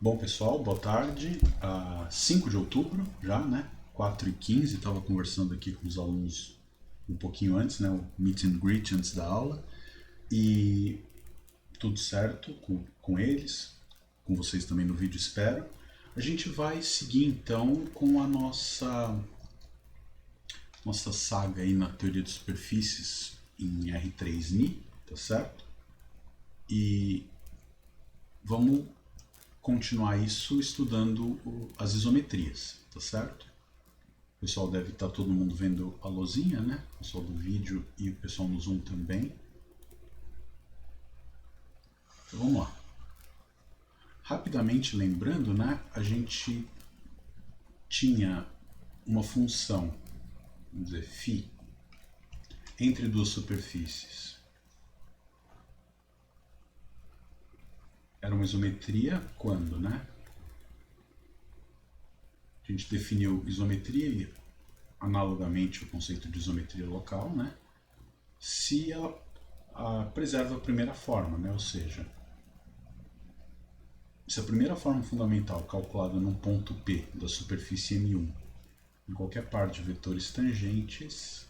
Bom pessoal, boa tarde, 5 de outubro já, né, 4h15, estava conversando aqui com os alunos um pouquinho antes, né, o meet and greet antes da aula, e tudo certo com eles, com vocês também no vídeo, espero. A gente vai seguir então com a nossa saga aí na teoria de superfícies em R3-NI, tá certo? E vamos continuar isso estudando as isometrias, tá certo? O pessoal deve estar todo mundo vendo a luzinha, né? O pessoal do vídeo e o pessoal no Zoom também. Então vamos lá. Rapidamente lembrando, né? A gente tinha uma função, vamos dizer, φ, entre duas superfícies. Era uma isometria quando, né? A gente definiu isometria e, analogamente, o conceito de isometria local, né? Se ela preserva a primeira forma, né? Ou seja, se a primeira forma fundamental calculada num ponto P da superfície M1 em qualquer par de vetores tangentes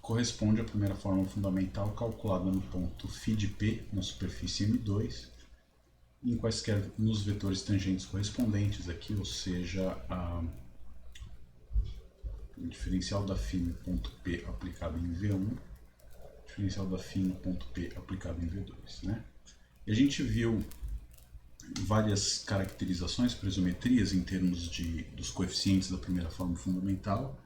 corresponde à primeira forma fundamental calculada no ponto φ de P na superfície M2 em quaisquer nos vetores tangentes correspondentes aqui, ou seja, o diferencial da φ no ponto P aplicado em V1, diferencial da φ no ponto P aplicado em V2, né? E a gente viu várias caracterizações para isometrias em termos dos coeficientes da primeira forma fundamental.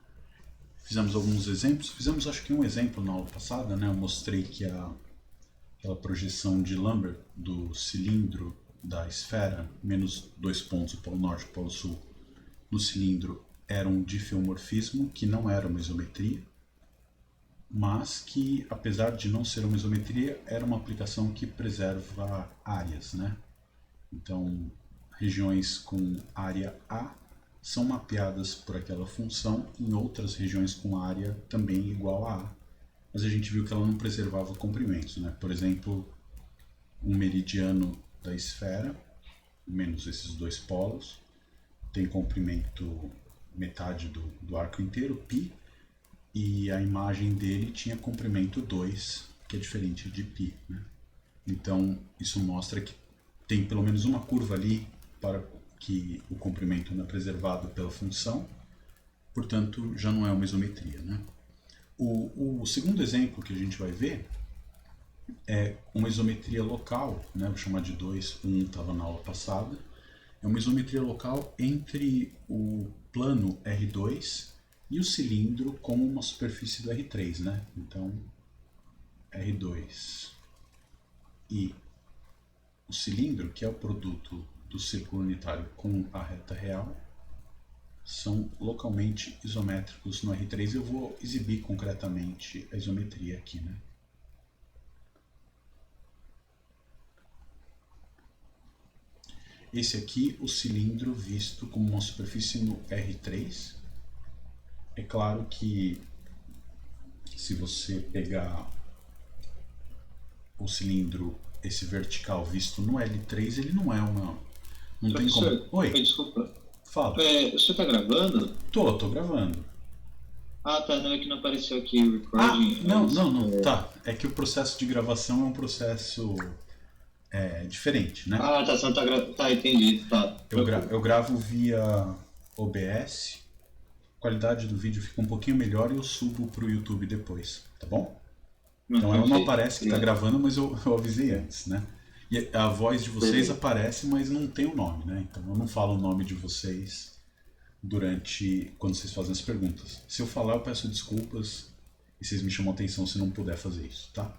Fizemos alguns exemplos, fizemos acho que um exemplo na aula passada, né? Eu mostrei que aquela projeção de Lambert do cilindro da esfera, menos 2 pontos, o polo norte e o polo sul, no cilindro era um difeomorfismo, que não era uma isometria, mas que, apesar de não ser uma isometria, era uma aplicação que preserva áreas, né? Então, regiões com área A são mapeadas por aquela função em outras regiões com área também igual a A. Mas a gente viu que ela não preservava comprimentos, né? Por exemplo, um meridiano da esfera, menos esses dois polos, tem comprimento metade do arco inteiro, π, e a imagem dele tinha comprimento 2, que é diferente de π, né? Então, isso mostra que tem pelo menos uma curva ali para que o comprimento não é preservado pela função, portanto, já não é uma isometria, né? O segundo exemplo que a gente vai ver é uma isometria local, né? Vou chamar de 2, estava na aula passada. É uma isometria local entre o plano R2 e o cilindro como uma superfície do R3, né? Então, R2 e o cilindro, que é o produto do círculo unitário com a reta real, são localmente isométricos no R3. Eu vou exibir concretamente a isometria aqui, né? Esse aqui, o cilindro visto como uma superfície no R3. É claro que se você pegar o cilindro, esse vertical visto no L3, ele não é uma... Não tem como... Oi, desculpa. Fala. Você está gravando? Tô gravando. Ah, tá, não é que não apareceu aqui o recording. Não, tá. É que o processo de gravação é um processo diferente, né? Ah, tá, você não tá gravando. Tá, entendi. Tá. Eu gravo via OBS, a qualidade do vídeo fica um pouquinho melhor e eu subo pro YouTube depois, tá bom? Então ela não aparece que está gravando, mas eu avisei antes, né? E a voz de vocês aparece, mas não tem o nome, né? Então eu não falo o nome de vocês quando vocês fazem as perguntas. Se eu falar, eu peço desculpas e vocês me chamam a atenção se não puder fazer isso, tá?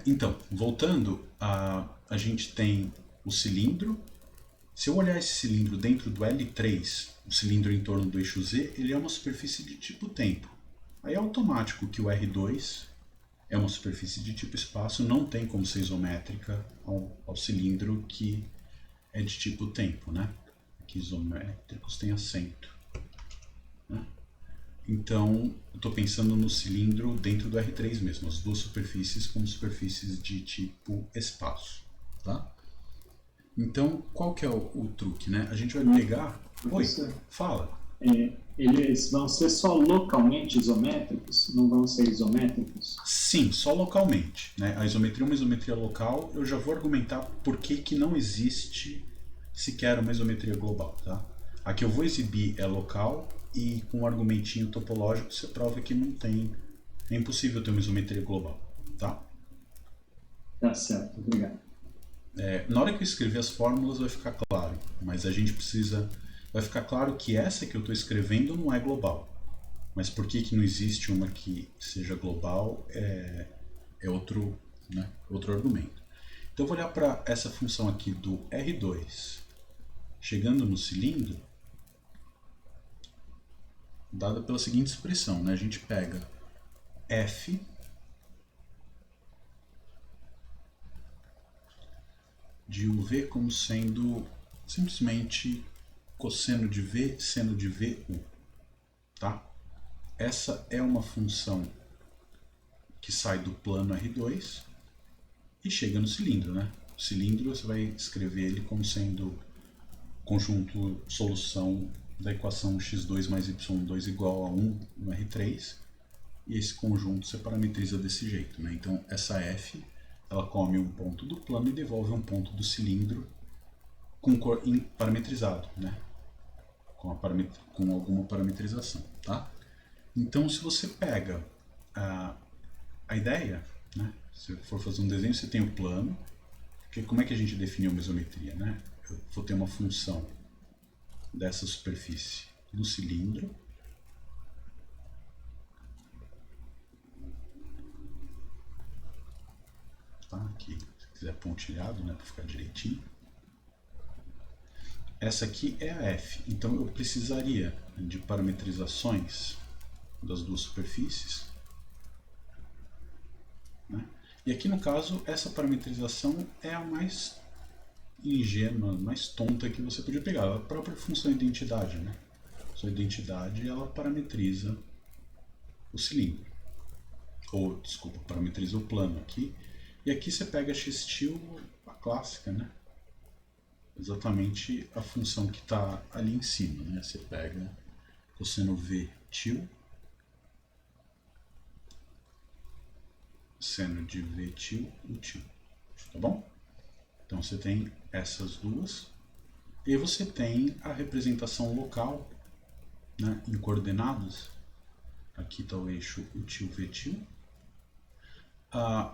Então, voltando, a gente tem o cilindro. Se eu olhar esse cilindro dentro do L3, o cilindro em torno do eixo Z, ele é uma superfície de tipo tempo. Aí é automático que o R2 é uma superfície de tipo espaço, não tem como ser isométrica ao cilindro que é de tipo tempo, né? Aqui isométricos tem acento, né? Então, eu estou pensando no cilindro dentro do R3 mesmo, as duas superfícies como superfícies de tipo espaço, tá? Então, qual que é o truque, né? A gente vai pegar... Professor, Oi, fala. eles vão ser só localmente isométricos? Não vão ser isométricos? Sim, só localmente, né? A isometria é uma isometria local. Eu já vou argumentar por que não existe sequer uma isometria global, tá? A que eu vou exibir é local e com um argumentinho topológico você prova que não tem... É impossível ter uma isometria global, tá? Tá certo, obrigado. Na hora que eu escrever as fórmulas vai ficar claro, mas a gente precisa... Vai ficar claro que essa que eu estou escrevendo não é global. Mas por que não existe uma que seja global é outro, né, outro argumento. Então eu vou olhar para essa função aqui do R2 chegando no cilindro, dada pela seguinte expressão, né? A gente pega f de uv como sendo simplesmente cosseno de v, seno de vu, tá? Essa é uma função que sai do plano R2 e chega no cilindro, né? O cilindro você vai escrever ele como sendo conjunto solução da equação x2 mais y2 igual a 1 no R3, e esse conjunto você parametriza desse jeito, né? Então essa f ela come um ponto do plano e devolve um ponto do cilindro parametrizado, né? Com alguma parametrização, tá? Então se você pega a ideia, né? Se for fazer um desenho, você tem o plano, porque como é que a gente definiu uma isometria, né? Eu vou ter uma função dessa superfície no cilindro, tá? Aqui, se quiser pontilhado, né, para ficar direitinho. Essa aqui é a f, então eu precisaria de parametrizações das duas superfícies, né? E aqui no caso, essa parametrização é a mais ingênua, mais tonta que você podia pegar, a própria função identidade, né? Sua identidade, ela parametriza o cilindro, ou, desculpa, parametriza o plano aqui, e aqui você pega x-til, a clássica, né? Exatamente a função que está ali em cima, né? Você pega cosseno v-til, seno de v-til, u-til, tá bom? Então você tem essas duas, e você tem a representação local, né, em coordenadas. Aqui está o eixo u-til, v-til.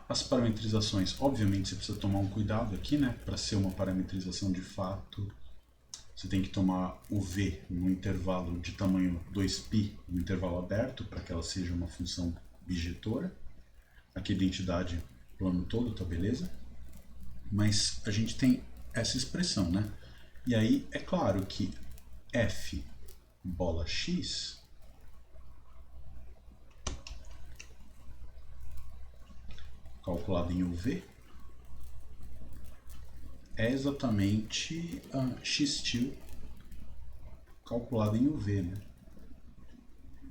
As parametrizações, obviamente você precisa tomar um cuidado aqui, né, para ser uma parametrização de fato, você tem que tomar o v no intervalo de tamanho 2π, no intervalo aberto, para que ela seja uma função bijetora. Aqui a identidade plano todo, tá beleza? Mas a gente tem essa expressão, né? E aí é claro que f bola x calculado em UV é exatamente x-til calculado em UV, né?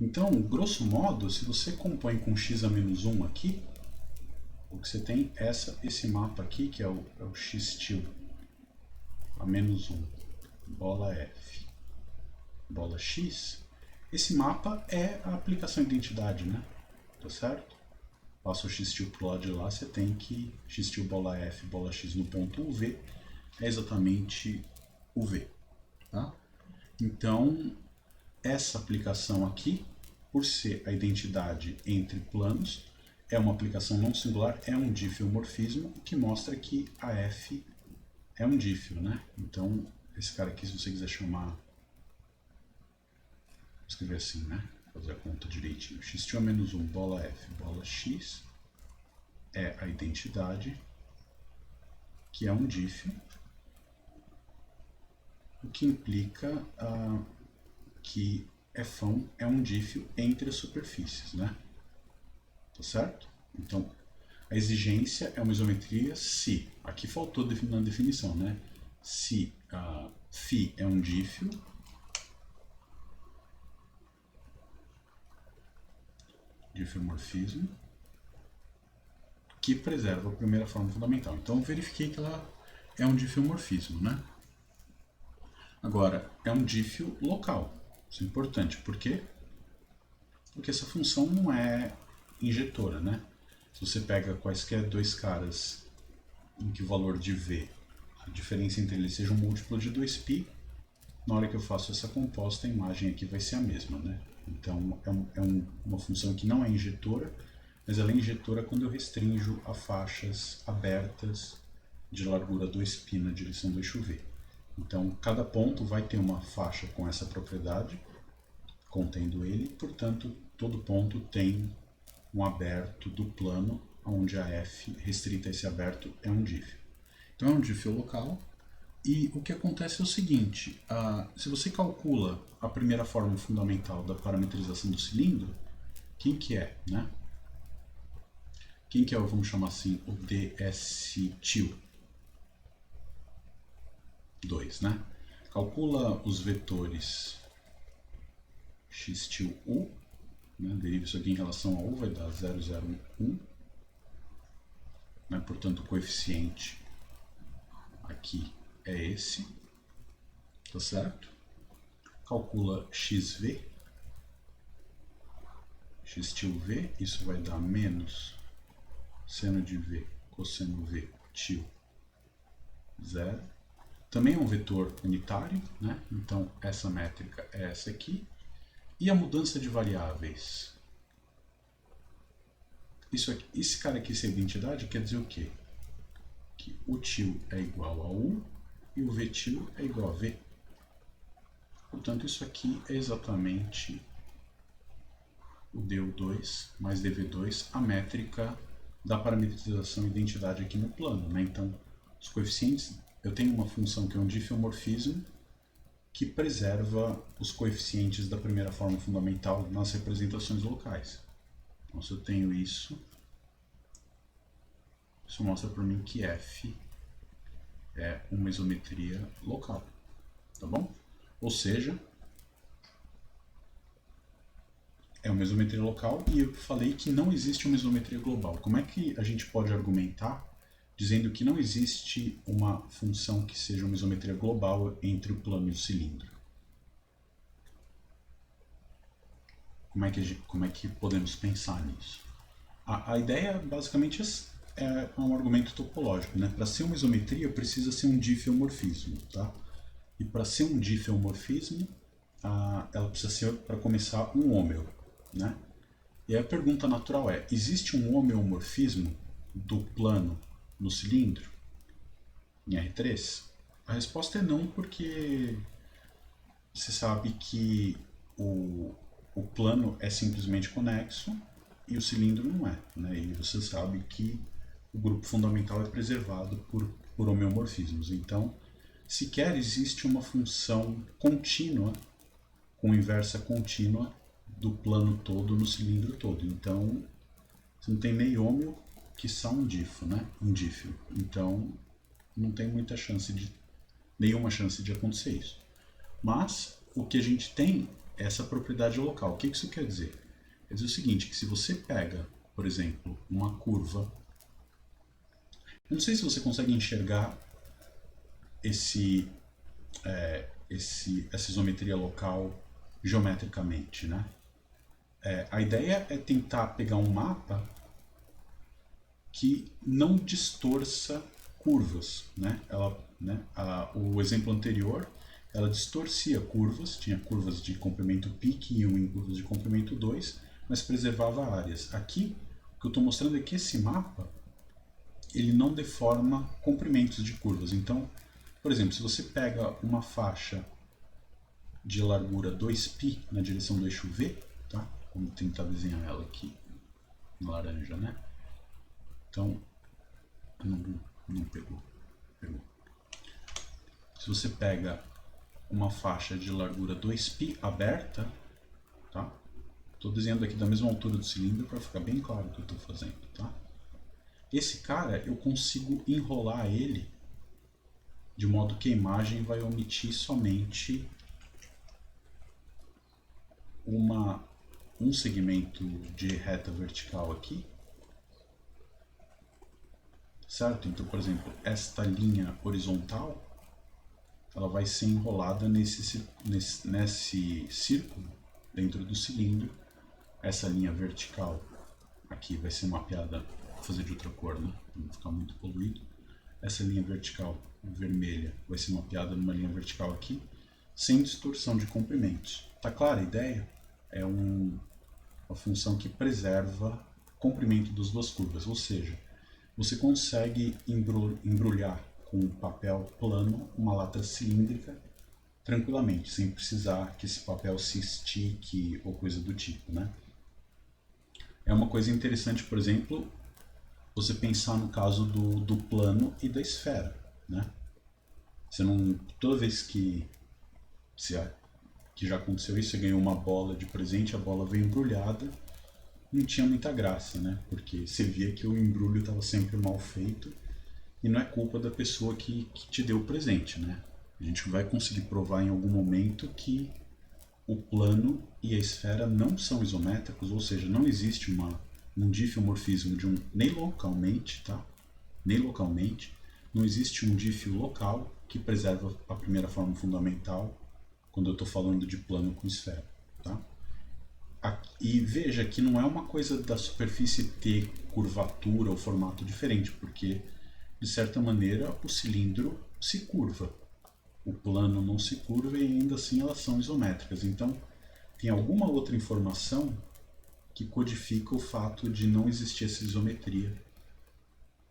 Então, grosso modo, se você compõe com x a menos 1 aqui, o que você tem é esse mapa aqui, que é o x-til a menos 1, bola f, bola x. Esse mapa é a aplicação de identidade, né? Tá certo? Passa o x-til pro lado de lá, você tem que x-til bola f, bola x no ponto UV é exatamente UV, tá? Então, essa aplicação aqui, por ser a identidade entre planos, é uma aplicação não singular, é um diffeomorfismo, que mostra que a f é um dífeo, né? Então, esse cara aqui, se você quiser chamar, vou escrever assim, né? Fazer a conta direitinho. X-til a menos 1, bola f, bola x, é a identidade, que é um dífeo, o que implica que f é um dífeo entre as superfícies, né? Tá certo? Então, a exigência é uma isometria se, aqui faltou na definição, né? Se φ é um dífeo, diffeomorfismo, que preserva a primeira forma fundamental. Então, verifiquei que ela é um diffeomorfismo, né? Agora, é um diffeo local. Isso é importante. Por quê? Porque essa função não é injetora, né? Se você pega quaisquer dois caras em que o valor de V, a diferença entre eles seja um múltiplo de 2π, na hora que eu faço essa composta, a imagem aqui vai ser a mesma, né? Então, uma função que não é injetora, mas ela é injetora quando eu restringo a faixas abertas de largura 2π na direção do eixo V. Então, cada ponto vai ter uma faixa com essa propriedade, contendo ele, portanto, todo ponto tem um aberto do plano, onde a f restrita a esse aberto é um diffeo. Então, é um diffeo local, e o que acontece é o seguinte, se você calcula a primeira forma fundamental da parametrização do cilindro, quem que é, né? Quem que é, vamos chamar assim, o ds_2, né? Calcula os vetores x_u, né? Deriva isso aqui em relação a u, vai dar 0,0,1, né? Portanto, o coeficiente aqui é esse, tá certo? Calcula xv, x_v, isso vai dar menos seno de v, cosseno v, tio, 0. Também é um vetor unitário, né? Então essa métrica é essa aqui. E a mudança de variáveis? Isso aqui, esse cara aqui, essa identidade, quer dizer o quê? Que o tio é igual a u e o v tio é igual a v. Portanto, isso aqui é exatamente o du2 mais dv2, a métrica da parametrização identidade aqui no plano, né? Então, os coeficientes, eu tenho uma função que é um diffeomorfismo que preserva os coeficientes da primeira forma fundamental nas representações locais. Então, se eu tenho isso mostra para mim que f é uma isometria local, tá bom? Ou seja, é uma isometria local e eu falei que não existe uma isometria global. Como é que a gente pode argumentar dizendo que não existe uma função que seja uma isometria global entre o plano e o cilindro? Como é que podemos pensar nisso? A ideia basicamente é um argumento topológico, né? Para ser uma isometria precisa ser um diffeomorfismo, tá? E para ser um diffeomorfismo, ela precisa ser, para começar, um hômeo, né? E aí a pergunta natural é, existe um homeomorfismo do plano no cilindro, em R3? A resposta é não, porque você sabe que o plano é simplesmente conexo e o cilindro não é, né? E você sabe que o grupo fundamental é preservado por homeomorfismos. Então, sequer existe uma função contínua, com inversa contínua, do plano todo no cilindro todo. Então, você não tem nem hômeo, quiçá um difo, né? Um dífio. Então, não tem nenhuma chance de acontecer isso. Mas, o que a gente tem é essa propriedade local. O que isso quer dizer? Quer dizer o seguinte, que se você pega, por exemplo, uma curva, eu não sei se você consegue enxergar essa isometria local geometricamente, né? A ideia é tentar pegar um mapa que não distorça curvas, né? O exemplo anterior, ela distorcia curvas, tinha curvas de comprimento π que iam em curvas de comprimento 2, mas preservava áreas. Aqui, o que eu estou mostrando é que esse mapa ele não deforma comprimentos de curvas. Então, por exemplo, se você pega uma faixa de largura 2π na direção do eixo V, tá? Vamos tentar desenhar ela aqui em laranja, né? Então, não pegou. Se você pega uma faixa de largura 2π aberta, tá? Estou desenhando aqui da mesma altura do cilindro para ficar bem claro o que eu estou fazendo, tá? Esse cara, eu consigo enrolar ele de modo que a imagem vai omitir somente um segmento de reta vertical aqui, certo? Então, por exemplo, esta linha horizontal, ela vai ser enrolada nesse círculo dentro do cilindro. Essa linha vertical aqui vai ser mapeada, vou fazer de outra cor, né? Para não ficar muito poluído. Essa linha vertical vermelha vai ser mapeada numa linha vertical aqui, sem distorção de comprimentos. Tá clara a ideia? É uma função que preserva o comprimento das duas curvas, ou seja, você consegue embrulhar com papel plano uma lata cilíndrica tranquilamente, sem precisar que esse papel se estique ou coisa do tipo, né? É uma coisa interessante, por exemplo, você pensar no caso do plano e da esfera, né? Você não, toda vez que já aconteceu isso, você ganhou uma bola de presente, a bola veio embrulhada, não tinha muita graça, né? Porque você via que o embrulho estava sempre mal feito e não é culpa da pessoa que te deu o presente, né? A gente vai conseguir provar em algum momento que o plano e a esfera não são isométricos, ou seja, não existe um difeomorfismo nem localmente, tá? Nem localmente, não existe um dífio local que preserva a primeira forma fundamental quando eu estou falando de plano com esfera, tá? E veja que não é uma coisa da superfície ter curvatura ou formato diferente, porque de certa maneira o cilindro se curva. O plano não se curva e ainda assim elas são isométricas. Então tem alguma outra informação que codifica o fato de não existir essa isometria.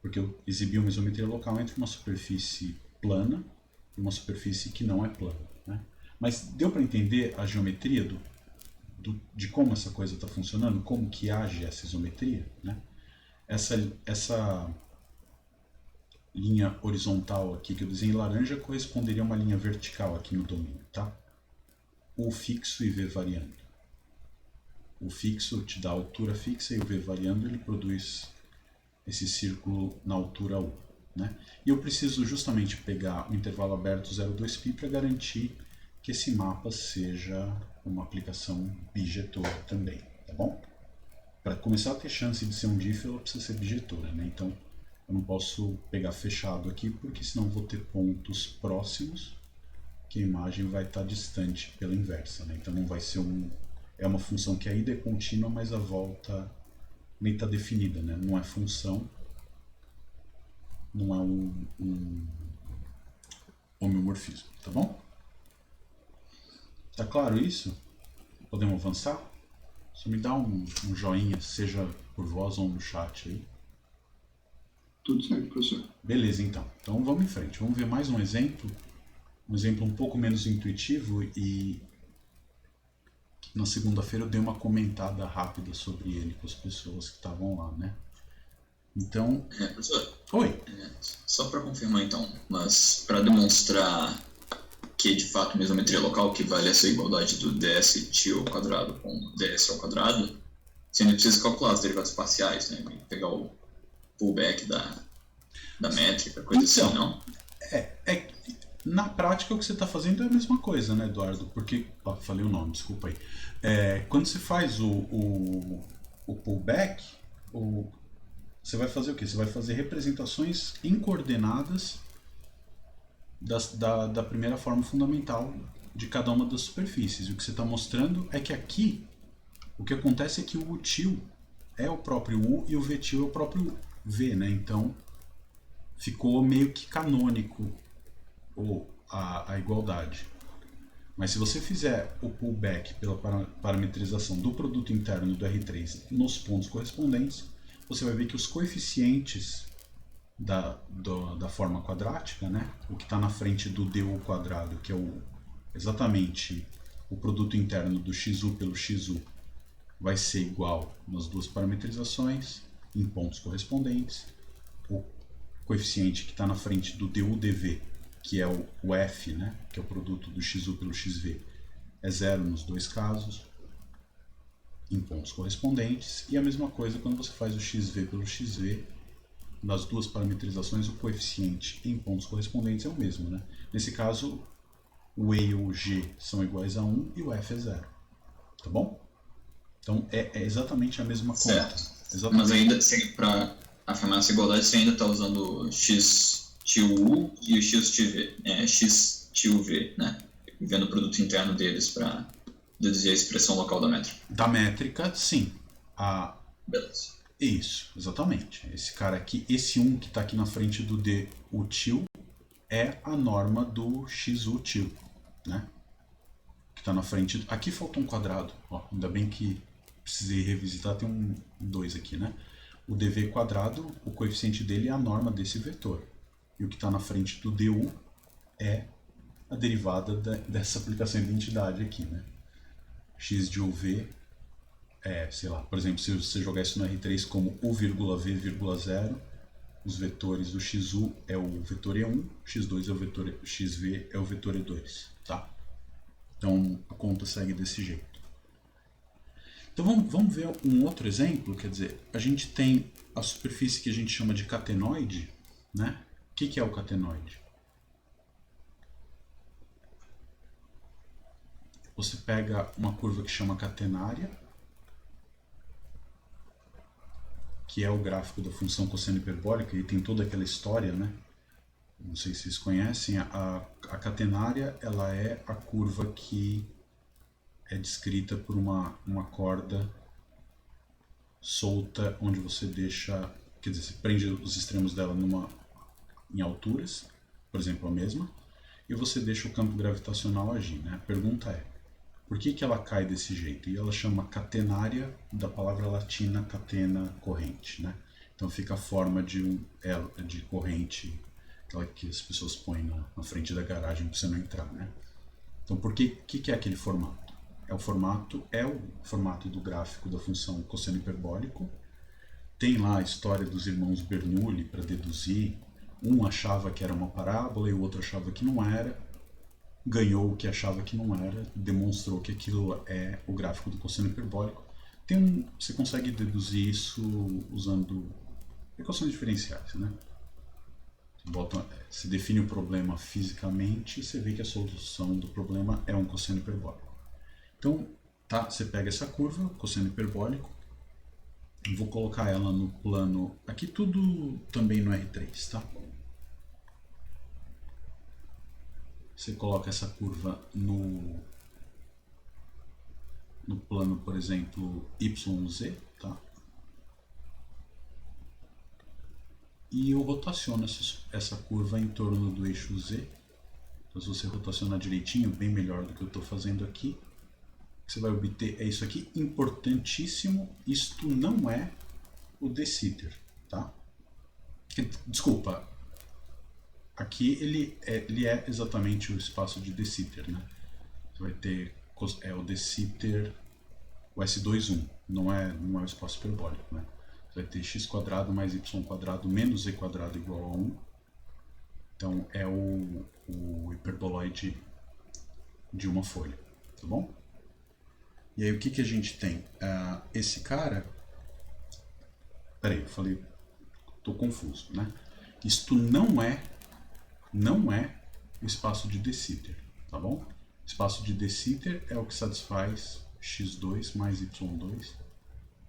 Porque eu exibi uma isometria local entre uma superfície plana e uma superfície que não é plana, né? Mas deu para entender a geometria de como essa coisa está funcionando, como que age essa isometria, né? Essa linha horizontal aqui que eu desenhei em laranja corresponderia a uma linha vertical aqui no domínio, tá? U fixo e V variando. O fixo te dá a altura fixa e o V variando ele produz esse círculo na altura U, né? E eu preciso justamente pegar o intervalo aberto 0,2π para garantir que esse mapa seja uma aplicação bijetora também, tá bom? Para começar a ter chance de ser um diff, ela precisa ser bijetora, né? Então eu não posso pegar fechado aqui, porque senão vou ter pontos próximos que a imagem vai estar distante pela inversa, né? Então não vai ser é uma função que a ida é contínua, mas a volta nem está definida, né? Não é função, não é um homeomorfismo, tá bom? Tá claro isso? Podemos avançar? Só me dá um joinha, seja por voz ou no chat aí. Tudo certo, professor. Beleza, então. Então vamos em frente. Vamos ver mais um exemplo um pouco menos intuitivo, e na segunda-feira eu dei uma comentada rápida sobre ele com as pessoas que estavam lá, né? Então... Professor, Oi! só para confirmar então, mas para demonstrar que de fato mesometria local que vale essa igualdade do ds ao quadrado com ds ao quadrado, você não precisa calcular as derivadas parciais, né? Pegar o pullback da métrica, coisa então, assim, não? Na prática o que você está fazendo é a mesma coisa, né, Eduardo? Porque... falei o nome, desculpa aí. Quando você faz o pullback, você vai fazer o quê? Você vai fazer representações em coordenadas da primeira forma fundamental de cada uma das superfícies. E o que você está mostrando é que aqui, o que acontece é que o util é o próprio U e o vetil é o próprio V, né? Então, ficou meio que canônico a igualdade. Mas se você fizer o pullback pela parametrização do produto interno do R3 nos pontos correspondentes, você vai ver que os coeficientes da forma quadrática, né, o que está na frente do du quadrado, que é exatamente o produto interno do xu pelo xu, vai ser igual nas duas parametrizações, em pontos correspondentes. O coeficiente que está na frente do du dv, que é o f, né, que é o produto do xu pelo xv, é zero nos dois casos, em pontos correspondentes. E a mesma coisa quando você faz o xv pelo xv, nas duas parametrizações o coeficiente em pontos correspondentes é o mesmo, né? Nesse caso, o E e o G são iguais a 1 e o F é 0. Tá bom? Então é exatamente a mesma conta. Certo. Mas ainda assim, para afirmar essa igualdade, você ainda está usando o x tio u e o x tio v, né? E vendo o produto interno deles para deduzir a expressão local da métrica. Da métrica, sim. Beleza. Isso, exatamente. Esse cara aqui, esse 1 que está aqui na frente do d, o tio, é a norma do xu tio, né? Que está na frente. Aqui faltou um quadrado. Ó, ainda bem que precisei revisitar, tem um 2 aqui, né? O dv quadrado, o coeficiente dele é a norma desse vetor. E o que está na frente do du é a derivada dessa aplicação de identidade aqui, né? X de uv sei lá, por exemplo, se você jogar isso no R3 como u,v,0, os vetores do xu é o vetor E1, x2 é o vetor xv é o vetor E2, tá? Então a conta segue desse jeito. Então vamos ver um outro exemplo, quer dizer, a gente tem a superfície que a gente chama de catenoide, né? O que é o catenoide? Você pega uma curva que chama catenária, que é o gráfico da função cosseno hiperbólica, e tem toda aquela história, né? Não sei se vocês conhecem, a catenária, ela é a curva que é descrita por uma corda solta, onde você deixa, quer dizer, você prende os extremos dela em alturas, por exemplo, a mesma, e você deixa o campo gravitacional agir, né? A pergunta é, por que ela cai desse jeito? E ela chama catenária da palavra latina catena, corrente, né? Então fica a forma de corrente, aquela que as pessoas põem na frente da garagem para você não entrar, né? Então por que é aquele formato? O formato do gráfico da função cosseno hiperbólico. Tem lá a história dos irmãos Bernoulli para deduzir. Um achava que era uma parábola e o outro achava que não era. Ganhou o que achava que não era, demonstrou que aquilo é o gráfico do cosseno hiperbólico. Você consegue deduzir isso usando equações diferenciais, né? Você define o problema fisicamente e você vê que a solução do problema é um cosseno hiperbólico. Então, tá, você pega essa curva, cosseno hiperbólico, vou colocar ela no plano, aqui tudo também no R3, tá? Você coloca essa curva no plano, por exemplo, YZ, tá? E eu rotaciono essa curva em torno do eixo Z. Então, se você rotacionar direitinho, bem melhor do que eu estou fazendo aqui, o que você vai obter é isso aqui, importantíssimo, isto não é o de Sitter, tá? Desculpa, aqui ele é exatamente o espaço de de Sitter, né? Você vai ter o de Sitter, o S21, não é o espaço hiperbólico, né? Você vai ter x² mais y² menos z² igual a 1. Então é o hiperboloide de uma folha, tá bom? E aí o que a gente tem? Esse cara... Peraí, eu falei... Tô confuso, né? Isto não é o espaço de de Sitter, tá bom? O espaço de de Sitter é o que satisfaz x2 mais y2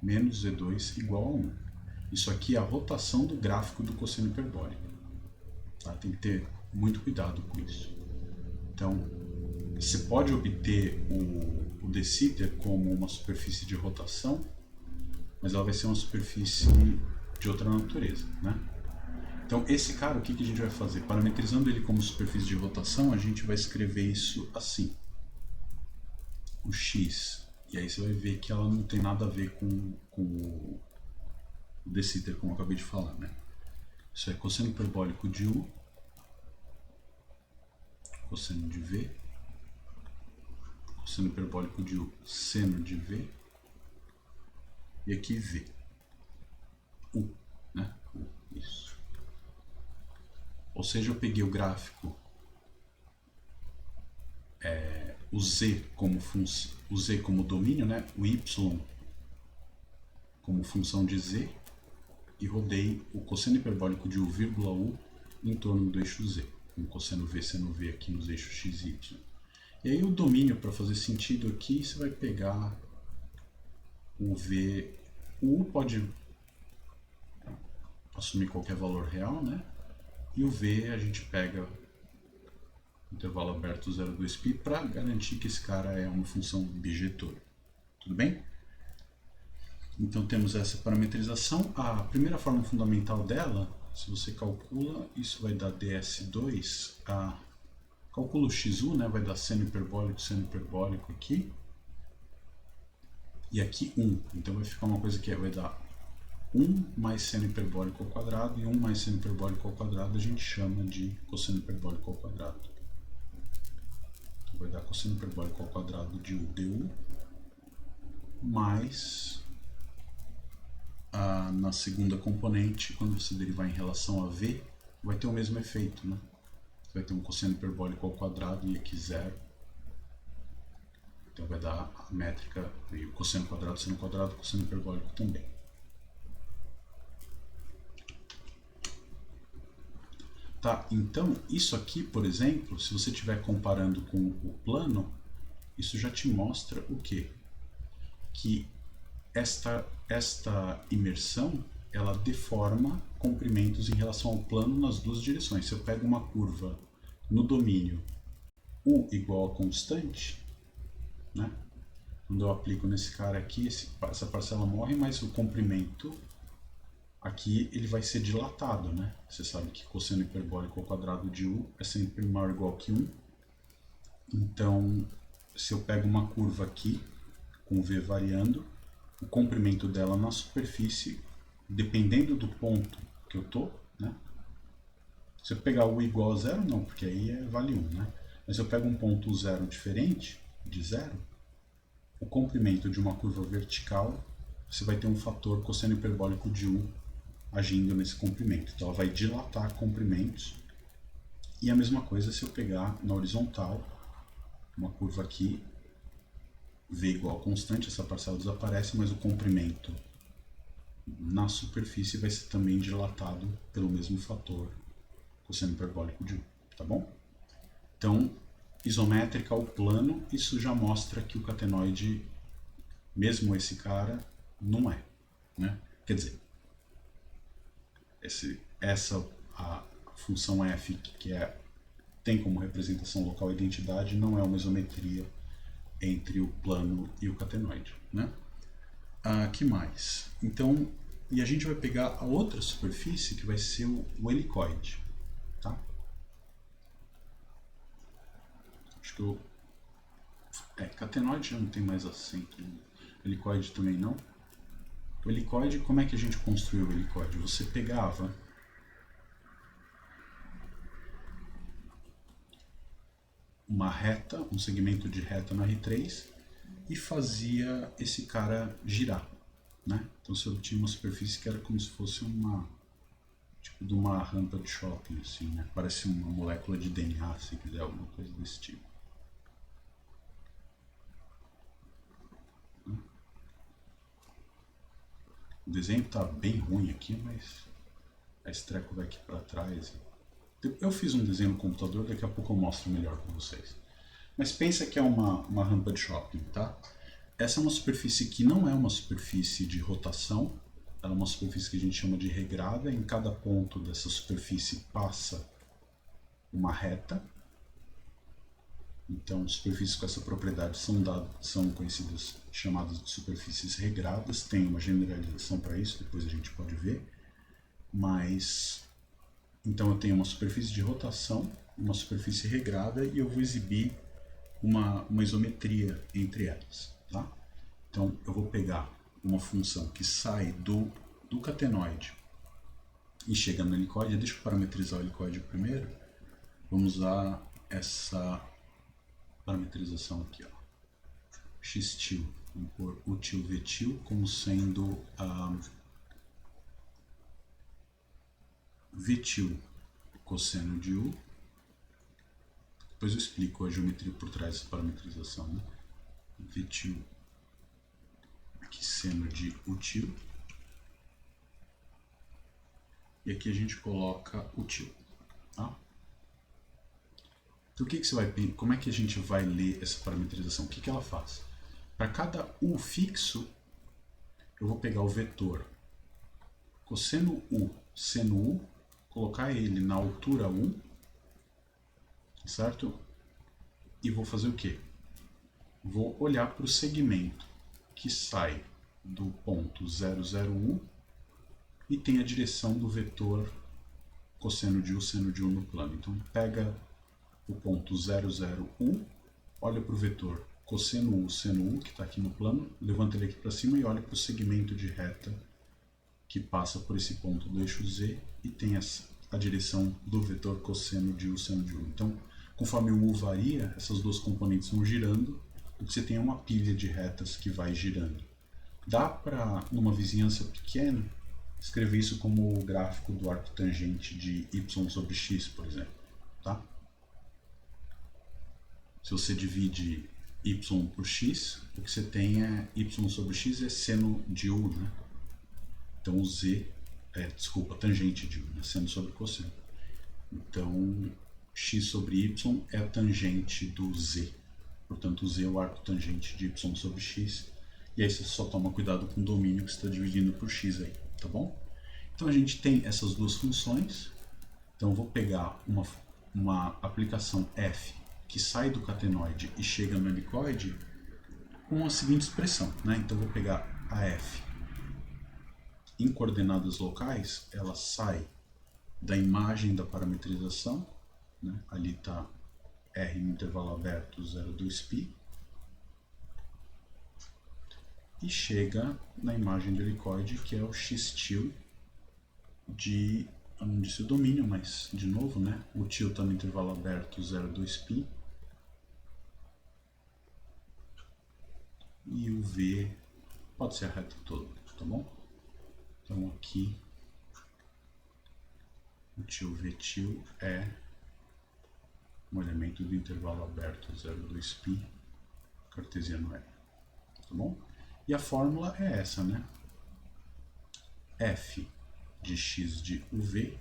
menos z2 igual a 1. Isso aqui é a rotação do gráfico do cosseno hiperbólico. Tá? Tem que ter muito cuidado com isso. Então, você pode obter o de Sitter como uma superfície de rotação, mas ela vai ser uma superfície de outra natureza, né? Então, esse cara, o que a gente vai fazer? Parametrizando ele como superfície de rotação, a gente vai escrever isso assim. O x. E aí você vai ver que ela não tem nada a ver com o de Sitter, como eu acabei de falar, né? Isso é cosseno hiperbólico de u, cosseno de v, cosseno hiperbólico de u, seno de v, e aqui v. U, né? U, isso. Ou seja, eu peguei o gráfico, o z como domínio, né? O y como função de z, e rodei o cosseno hiperbólico de u, u em torno do eixo z, com cosseno v seno v aqui nos eixos x e y. E aí o domínio, para fazer sentido aqui, você vai pegar o v, o u pode assumir qualquer valor real, né? E o V a gente pega intervalo aberto 0,2π para garantir que esse cara é uma função bijetor. Tudo bem? Então temos essa parametrização. A primeira forma fundamental dela, se você calcula, isso vai dar ds2, calcula o x1, né, vai dar seno hiperbólico aqui, e aqui 1. Então vai ficar uma coisa que vai dar 1 mais seno hiperbólico ao quadrado, e 1 mais seno hiperbólico ao quadrado a gente chama de cosseno hiperbólico ao quadrado. Então vai dar cosseno hiperbólico ao quadrado de u du, mais na segunda componente, quando você derivar em relação a v, vai ter o mesmo efeito, né? Você vai ter um cosseno hiperbólico ao quadrado e aqui 0. Então vai dar a métrica, e o cosseno quadrado, seno quadrado, cosseno hiperbólico também. Tá, então isso aqui, por exemplo, se você estiver comparando com o plano, isso já te mostra o quê? Que esta imersão, ela deforma comprimentos em relação ao plano nas duas direções. Se eu pego uma curva no domínio u igual a constante, né? Quando eu aplico nesse cara aqui, essa parcela morre, mas o comprimento aqui ele vai ser dilatado, né? Você sabe que cosseno hiperbólico ao quadrado de u é sempre maior ou igual que 1. Então, se eu pego uma curva aqui, com v variando, o comprimento dela na superfície, dependendo do ponto que eu tô, né? Se eu pegar u igual a 0, não, porque aí vale 1, né? Mas se eu pego um ponto 0 diferente, de 0, o comprimento de uma curva vertical, você vai ter um fator cosseno hiperbólico de u agindo nesse comprimento. Então ela vai dilatar comprimentos. E a mesma coisa se eu pegar na horizontal, uma curva aqui, v igual a constante, essa parcela desaparece, mas o comprimento na superfície vai ser também dilatado pelo mesmo fator cosseno hiperbólico de u, tá bom? Então, isométrica ao plano, isso já mostra que o catenoide, mesmo esse cara, não é, né? Quer dizer, a função f, que tem como representação local a identidade, não é uma isometria entre o plano e o catenoide, né? Que mais? Então, e a gente vai pegar a outra superfície, que vai ser o helicoide, tá? Acho que catenoide já não tem mais acento, helicoide também não. O helicoide, como é que a gente construiu o helicoide? Você pegava uma reta, um segmento de reta na R3 e fazia esse cara girar, né? Então você obtinha uma superfície que era como se fosse tipo de uma rampa de shopping, assim, né? Parece uma molécula de DNA, se quiser, alguma coisa desse tipo. O desenho tá bem ruim aqui, mas esse treco vai aqui para trás. Eu fiz um desenho no computador, daqui a pouco eu mostro melhor para vocês. Mas pensa que é uma rampa de shopping, tá? Essa é uma superfície que não é uma superfície de rotação, ela é uma superfície que a gente chama de regrada. Em cada ponto dessa superfície passa uma reta. Então, superfícies com essa propriedade são conhecidas, chamadas de superfícies regradas. Tem uma generalização para isso, depois a gente pode ver. Mas, então eu tenho uma superfície de rotação, uma superfície regrada, e eu vou exibir uma isometria entre elas, tá? Então, eu vou pegar uma função que sai do catenoide e chega no helicoide. Deixa eu parametrizar o helicoide primeiro. Vamos usar essa parametrização aqui, ó. X-til, vamos pôr o til v-til como sendo v-til cosseno de u. Depois eu explico a geometria por trás dessa parametrização, né? V-til aqui seno de u-til. E aqui a gente coloca o til, tá? Então, como é que a gente vai ler essa parametrização? O que ela faz? Para cada u fixo, eu vou pegar o vetor cosseno u seno U, colocar ele na altura 1, certo? E vou fazer o quê? Vou olhar para o segmento que sai do ponto 00U e tem a direção do vetor cosseno de U, seno de U no plano. Então pega o ponto 00U, olha para o vetor cosseno U, seno U, que está aqui no plano, levanta ele aqui para cima e olha para o segmento de reta que passa por esse ponto do eixo Z e tem a direção do vetor cosseno de U, seno de U. Então, conforme o U varia, essas duas componentes vão girando, o que você tem é uma pilha de retas que vai girando. Dá para, numa vizinhança pequena, escrever isso como o gráfico do arco tangente de y sobre x, por exemplo. Tá? Se você divide y por x, o que você tem é y sobre x é seno de U, né? Então o z, tangente de U, né? Seno sobre cosseno. Então x sobre y é a tangente do z. Portanto o z é o arco tangente de y sobre x. E aí você só toma cuidado com o domínio que você está dividindo por x aí, tá bom? Então a gente tem essas duas funções. Então eu vou pegar uma aplicação f que sai do catenoide e chega no helicoide com a seguinte expressão, né? Então eu vou pegar a f em coordenadas locais, ela sai da imagem da parametrização, né? Ali está R no intervalo aberto 0,2π, e chega na imagem do helicoide, que é o x-til de, eu não disse o domínio, mas de novo, né? O til está no intervalo aberto 0,2π, e o V pode ser a reta toda, tá bom? Então aqui o til V-til é um elemento do intervalo aberto 0,2π cartesiano R, tá bom? E a fórmula é essa, né? F de x de UV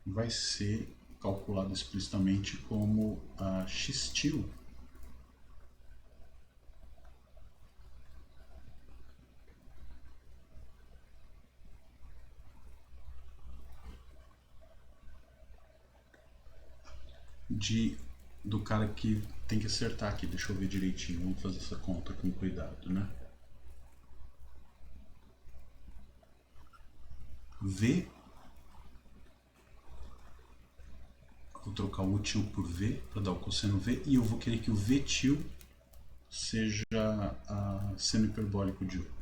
vai ser calculado explicitamente como a x-til do cara que tem que acertar aqui. Deixa eu ver direitinho, vamos fazer essa conta com cuidado, né? V, vou trocar o U-til por V para dar o cosseno V, e eu vou querer que o V-til seja a seno hiperbólico de U.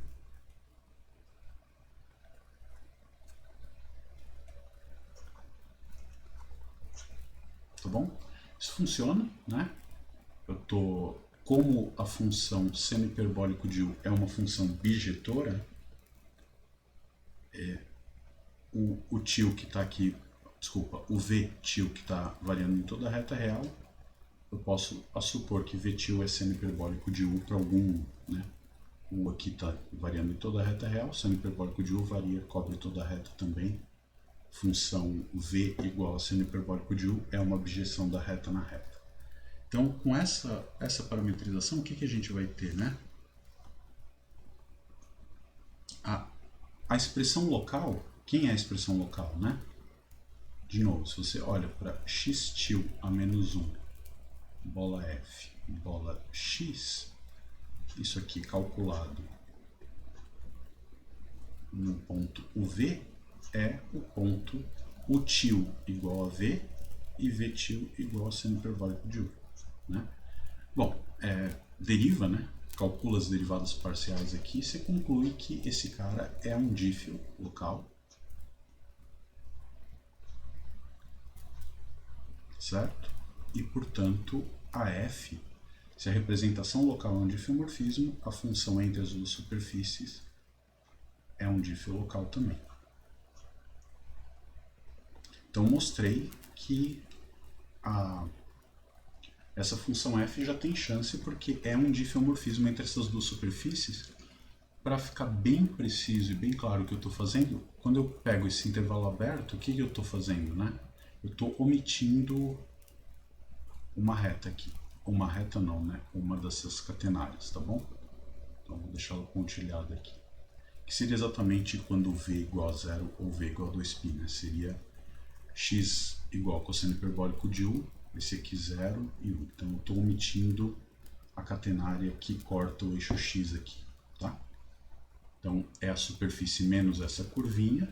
Tá bom? Isso funciona, né? Como a função seno hiperbólico de U é uma função bijetora, o til que está aqui, desculpa, o V-til que está variando em toda a reta real, eu posso supor que V-til é seno hiperbólico de U para algum, né? U aqui está variando em toda a reta real, seno hiperbólico de U varia, cobre toda a reta também. Função V igual a seno hiperbólico de U é uma abjeção da reta na reta. Então, com essa parametrização, o que a gente vai ter, né? A expressão local, quem é a expressão local, né? De novo, se você olha para x-til a menos 1, bola F, bola X, isso aqui calculado no ponto UV, é o ponto U-til igual a V e V-til igual a seno hiperbólico de U, né? Bom, deriva, né? Calcula as derivadas parciais aqui e você conclui que esse cara é um dífio local, certo? E, portanto, a F, se a representação local é um difiomorfismo, a função entre as duas superfícies é um dífio local também. Então mostrei que essa função f já tem chance porque é um difiomorfismo entre essas duas superfícies. Para ficar bem preciso e bem claro o que eu estou fazendo, quando eu pego esse intervalo aberto, o que eu estou fazendo, né? Eu estou omitindo uma reta aqui. Uma reta não, né? Uma dessas catenárias, tá bom? Então vou deixá-la pontilhada aqui. que seria exatamente quando v igual a 0 ou v igual a 2π, né? Seria x igual a cosseno hiperbólico de u, esse aqui 0 e 1. Então eu estou omitindo a catenária que corta o eixo x aqui, tá? Então é a superfície menos essa curvinha,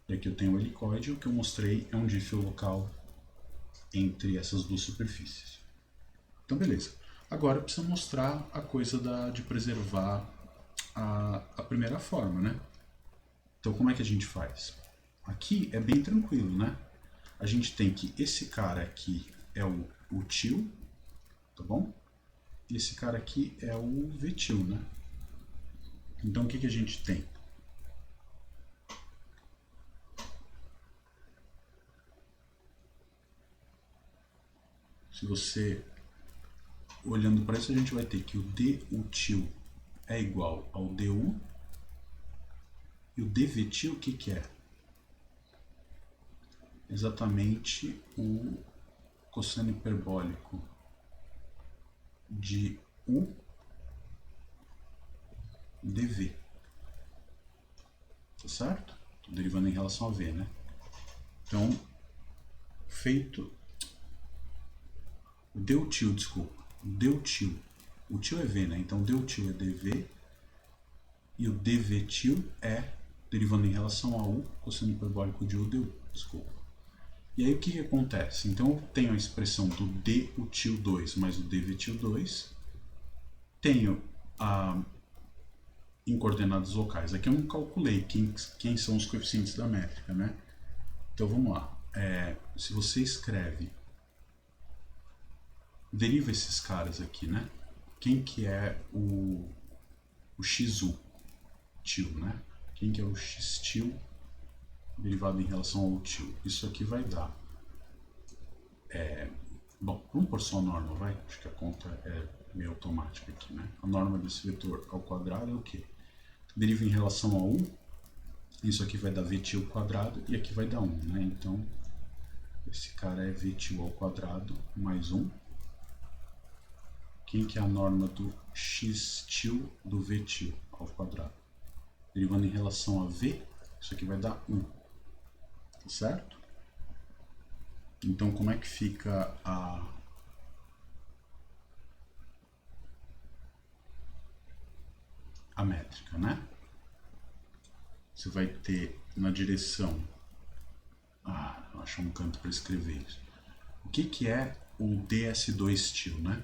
e aqui eu tenho o helicoide, e o que eu mostrei é um dífio local entre essas duas superfícies. Então beleza. Agora precisa mostrar a coisa de preservar a primeira forma, né? Então como é que a gente faz? Aqui é bem tranquilo, né? A gente tem que esse cara aqui é o til, tá bom? E esse cara aqui é o vtil, né? Então o que a gente tem? Se você olhando para isso, a gente vai ter que o dutil é igual ao du, e o dvtil o que é? Exatamente o cosseno hiperbólico de u dv. Tá certo? Tô derivando em relação a v, né? Então, feito o dutil, desculpa, dutil. O til é v, né? Então dutil é dv e o dvtil é derivando em relação a u, cosseno hiperbólico de u du, desculpa. E aí o que acontece? Então eu tenho a expressão do dutil 2 mais o dvtil 2, tenho em coordenadas locais. Aqui eu não calculei quem são os coeficientes da métrica, né? Então vamos lá. Se você escreve, deriva esses caras aqui, né? Quem que é o xu til, né? Quem que é o x til derivado em relação ao til? Isso aqui vai dar. Bom, vamos por só a norma, vai? Acho que a conta é meio automática aqui, né? A norma desse vetor ao quadrado é o quê? Deriva em relação a 1, isso aqui vai dar v til quadrado e aqui vai dar 1, né? Então, esse cara é v til ao quadrado mais 1. Quem que é a norma do x til do v til ao quadrado? Derivando em relação a v, isso aqui vai dar 1. Tá certo? Então, como é que fica a métrica, né? Você vai ter na direção... achar um canto para escrever isso. O que é o ds2 til, né?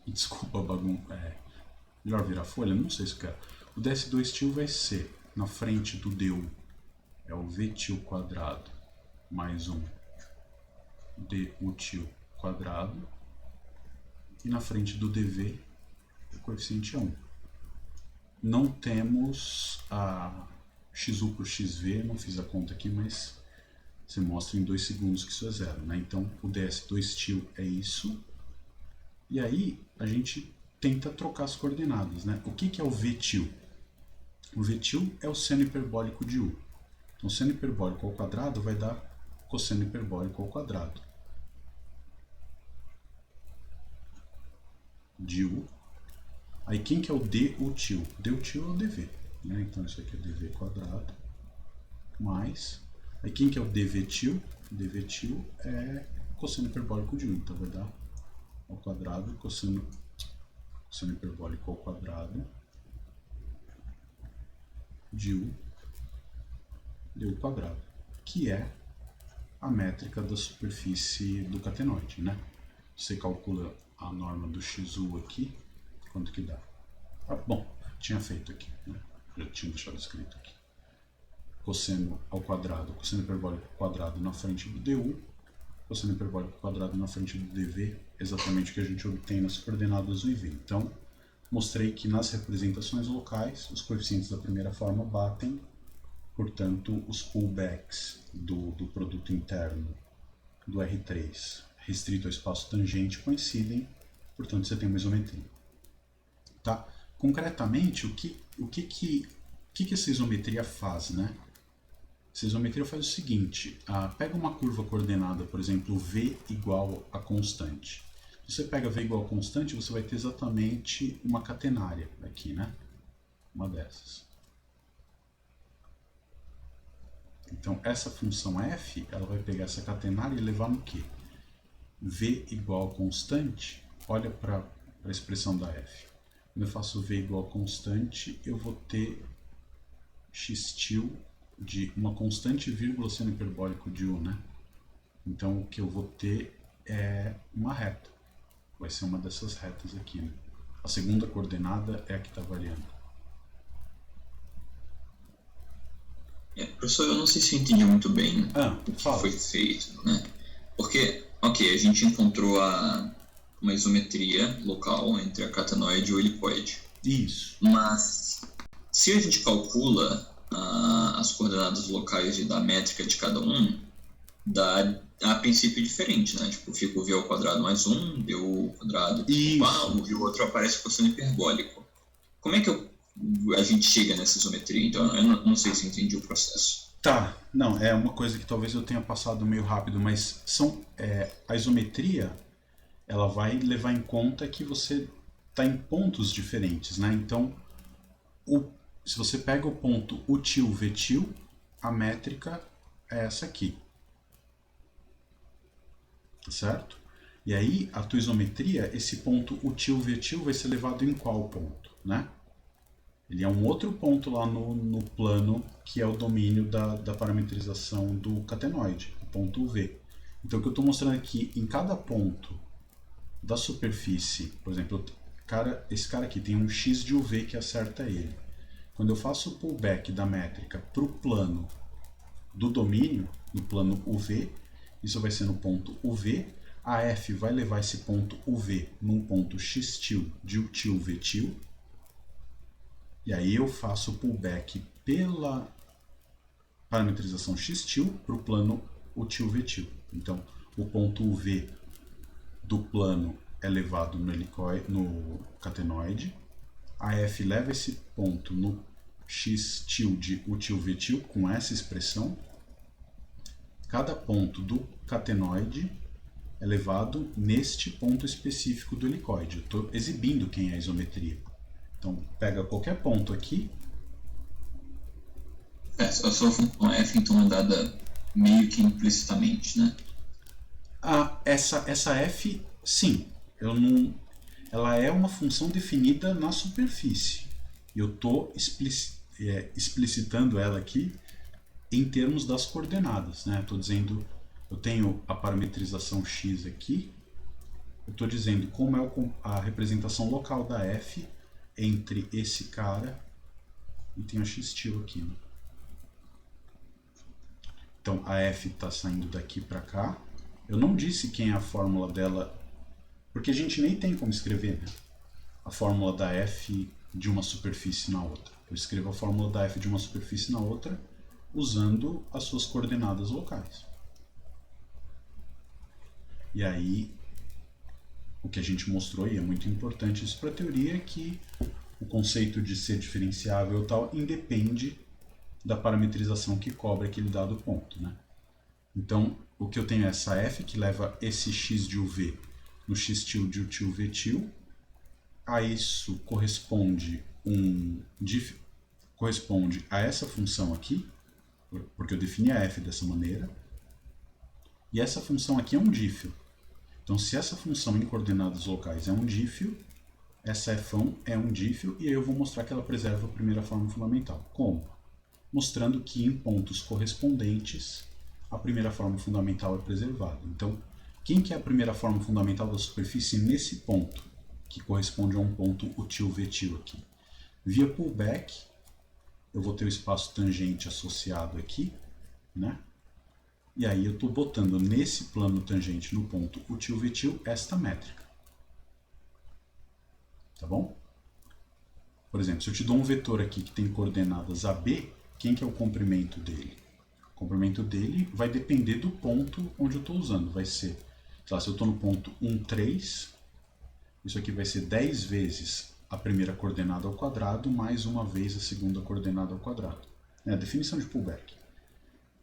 Desculpa a bagunça. Melhor virar a folha? Não sei se eu quero. O ds2 til vai ser, na frente do du, é o v til quadrado mais 1 du til quadrado. E na frente do dv, o coeficiente é 1. Não temos a xu por xv, não fiz a conta aqui, mas você mostra em 2 segundos que isso é 0, né? Então o ds2 til é isso. E aí a gente tenta trocar as coordenadas, né? O que é o v til? O v til é o seno hiperbólico de u. Então seno hiperbólico ao quadrado vai dar cosseno hiperbólico ao quadrado de u. Aí quem que é o dutil? Dutil é o dv, né? Então isso aqui é dv quadrado mais... Aí quem que é o dvtil? Dvtil é cosseno hiperbólico de u, então vai dar ao quadrado cosseno hiperbólico ao quadrado de u du quadrado, que é a métrica da superfície do catenoide, né? Você calcula a norma do xu aqui, quanto que dá? Bom, tinha feito aqui, né? Já tinha deixado escrito aqui. Cosseno ao quadrado, cosseno hiperbólico ao quadrado na frente do du, cosseno hiperbólico ao quadrado na frente do dv, exatamente o que a gente obtém nas coordenadas u e v. Então, mostrei que nas representações locais, os coeficientes da primeira forma batem, portanto, os pullbacks do produto interno do R3 restrito ao espaço tangente coincidem, portanto, você tem uma isometria. Tá? Concretamente, o que essa isometria faz, né? Essa isometria faz o seguinte, pega uma curva coordenada, por exemplo, v igual a constante. Se você pega V igual a constante, você vai ter exatamente uma catenária aqui, né? Uma dessas. Então, essa função f, ela vai pegar essa catenária e levar no quê? V igual a constante, olha para a expressão da f. Quando eu faço V igual a constante, eu vou ter x-til de uma constante vírgula seno hiperbólico de u, né? Então, o que eu vou ter é uma reta. Vai ser uma dessas retas aqui, né? A segunda coordenada é a que está variando. Professor, eu não sei se eu entendi muito bem o que fala. foi feito, né? Porque, ok, a gente encontrou uma isometria local entre a catenoide e o helicoide. Isso. Mas, se a gente calcula as coordenadas locais da métrica de cada um, dá a princípio diferente, né? Tipo, fica o v ao quadrado mais 1, d ao quadrado igual, e o outro aparece com seno hiperbólico. Como é que a gente chega nessa isometria? Então, eu não sei se entendi o processo. Tá, não, é uma coisa que talvez eu tenha passado meio rápido, mas a isometria, ela vai levar em conta que você está em pontos diferentes, né? Então, se você pega o ponto U-til, V-til, a métrica é essa aqui. Certo? E aí, a tua isometria, esse ponto U-til, V-til vai ser levado em qual ponto, né? Ele é um outro ponto lá no plano, que é o domínio da parametrização do catenoide, o ponto V. Então, o que eu estou mostrando aqui, em cada ponto da superfície, por exemplo, esse cara aqui tem um x de UV que acerta ele. Quando eu faço o pullback da métrica para o plano do domínio, no plano UV, isso vai ser no ponto UV, a F vai levar esse ponto UV num ponto x-til de U-til, V-til, e aí eu faço o pullback pela parametrização x-til para o plano U-til, V-til. Então, o ponto UV do plano é levado no catenoide, a F leva esse ponto no x-til de U-til, V-til com essa expressão. Cada ponto do catenoide é levado neste ponto específico do helicoide. Eu estou exibindo quem é a isometria. Então, pega qualquer ponto aqui. A sua função f, então, é dada meio que implicitamente, né? Essa f, sim. Ela é uma função definida na superfície. Eu estou explicitando ela aqui em termos das coordenadas, né? Estou dizendo, eu tenho a parametrização x aqui, eu estou dizendo como é a representação local da f entre esse cara e tem a x-til aqui, né? Então a f está saindo daqui para cá. Eu não disse quem é a fórmula dela, porque a gente nem tem como escrever, né? A fórmula da f de uma superfície na outra. Eu escrevo a fórmula da f de uma superfície na outra usando as suas coordenadas locais. E aí, o que a gente mostrou, e é muito importante isso para a teoria, é que o conceito de ser diferenciável e tal independe da parametrização que cobre aquele dado ponto, né? Então, o que eu tenho é essa f que leva esse x de uv no x-til de u-til, v-til. A isso corresponde a essa função aqui, porque eu defini a f dessa maneira. E essa função aqui é um dífio. Então, se essa função em coordenadas locais é um dífio, essa f1 é um dífio, e aí eu vou mostrar que ela preserva a primeira forma fundamental. Como? Mostrando que em pontos correspondentes, a primeira forma fundamental é preservada. Então, quem que é a primeira forma fundamental da superfície nesse ponto, que corresponde a um ponto U-til, V-til aqui? Via pullback, eu vou ter o espaço tangente associado aqui, né? E aí eu estou botando nesse plano tangente no ponto U-til, V-til esta métrica. Tá bom? Por exemplo, se eu te dou um vetor aqui que tem coordenadas AB, quem que é o comprimento dele? O comprimento dele vai depender do ponto onde eu estou usando. Vai ser, sei lá, se eu estou no ponto 1, 3, isso aqui vai ser 10 vezes a primeira coordenada ao quadrado mais uma vez a segunda coordenada ao quadrado. É a definição de pullback.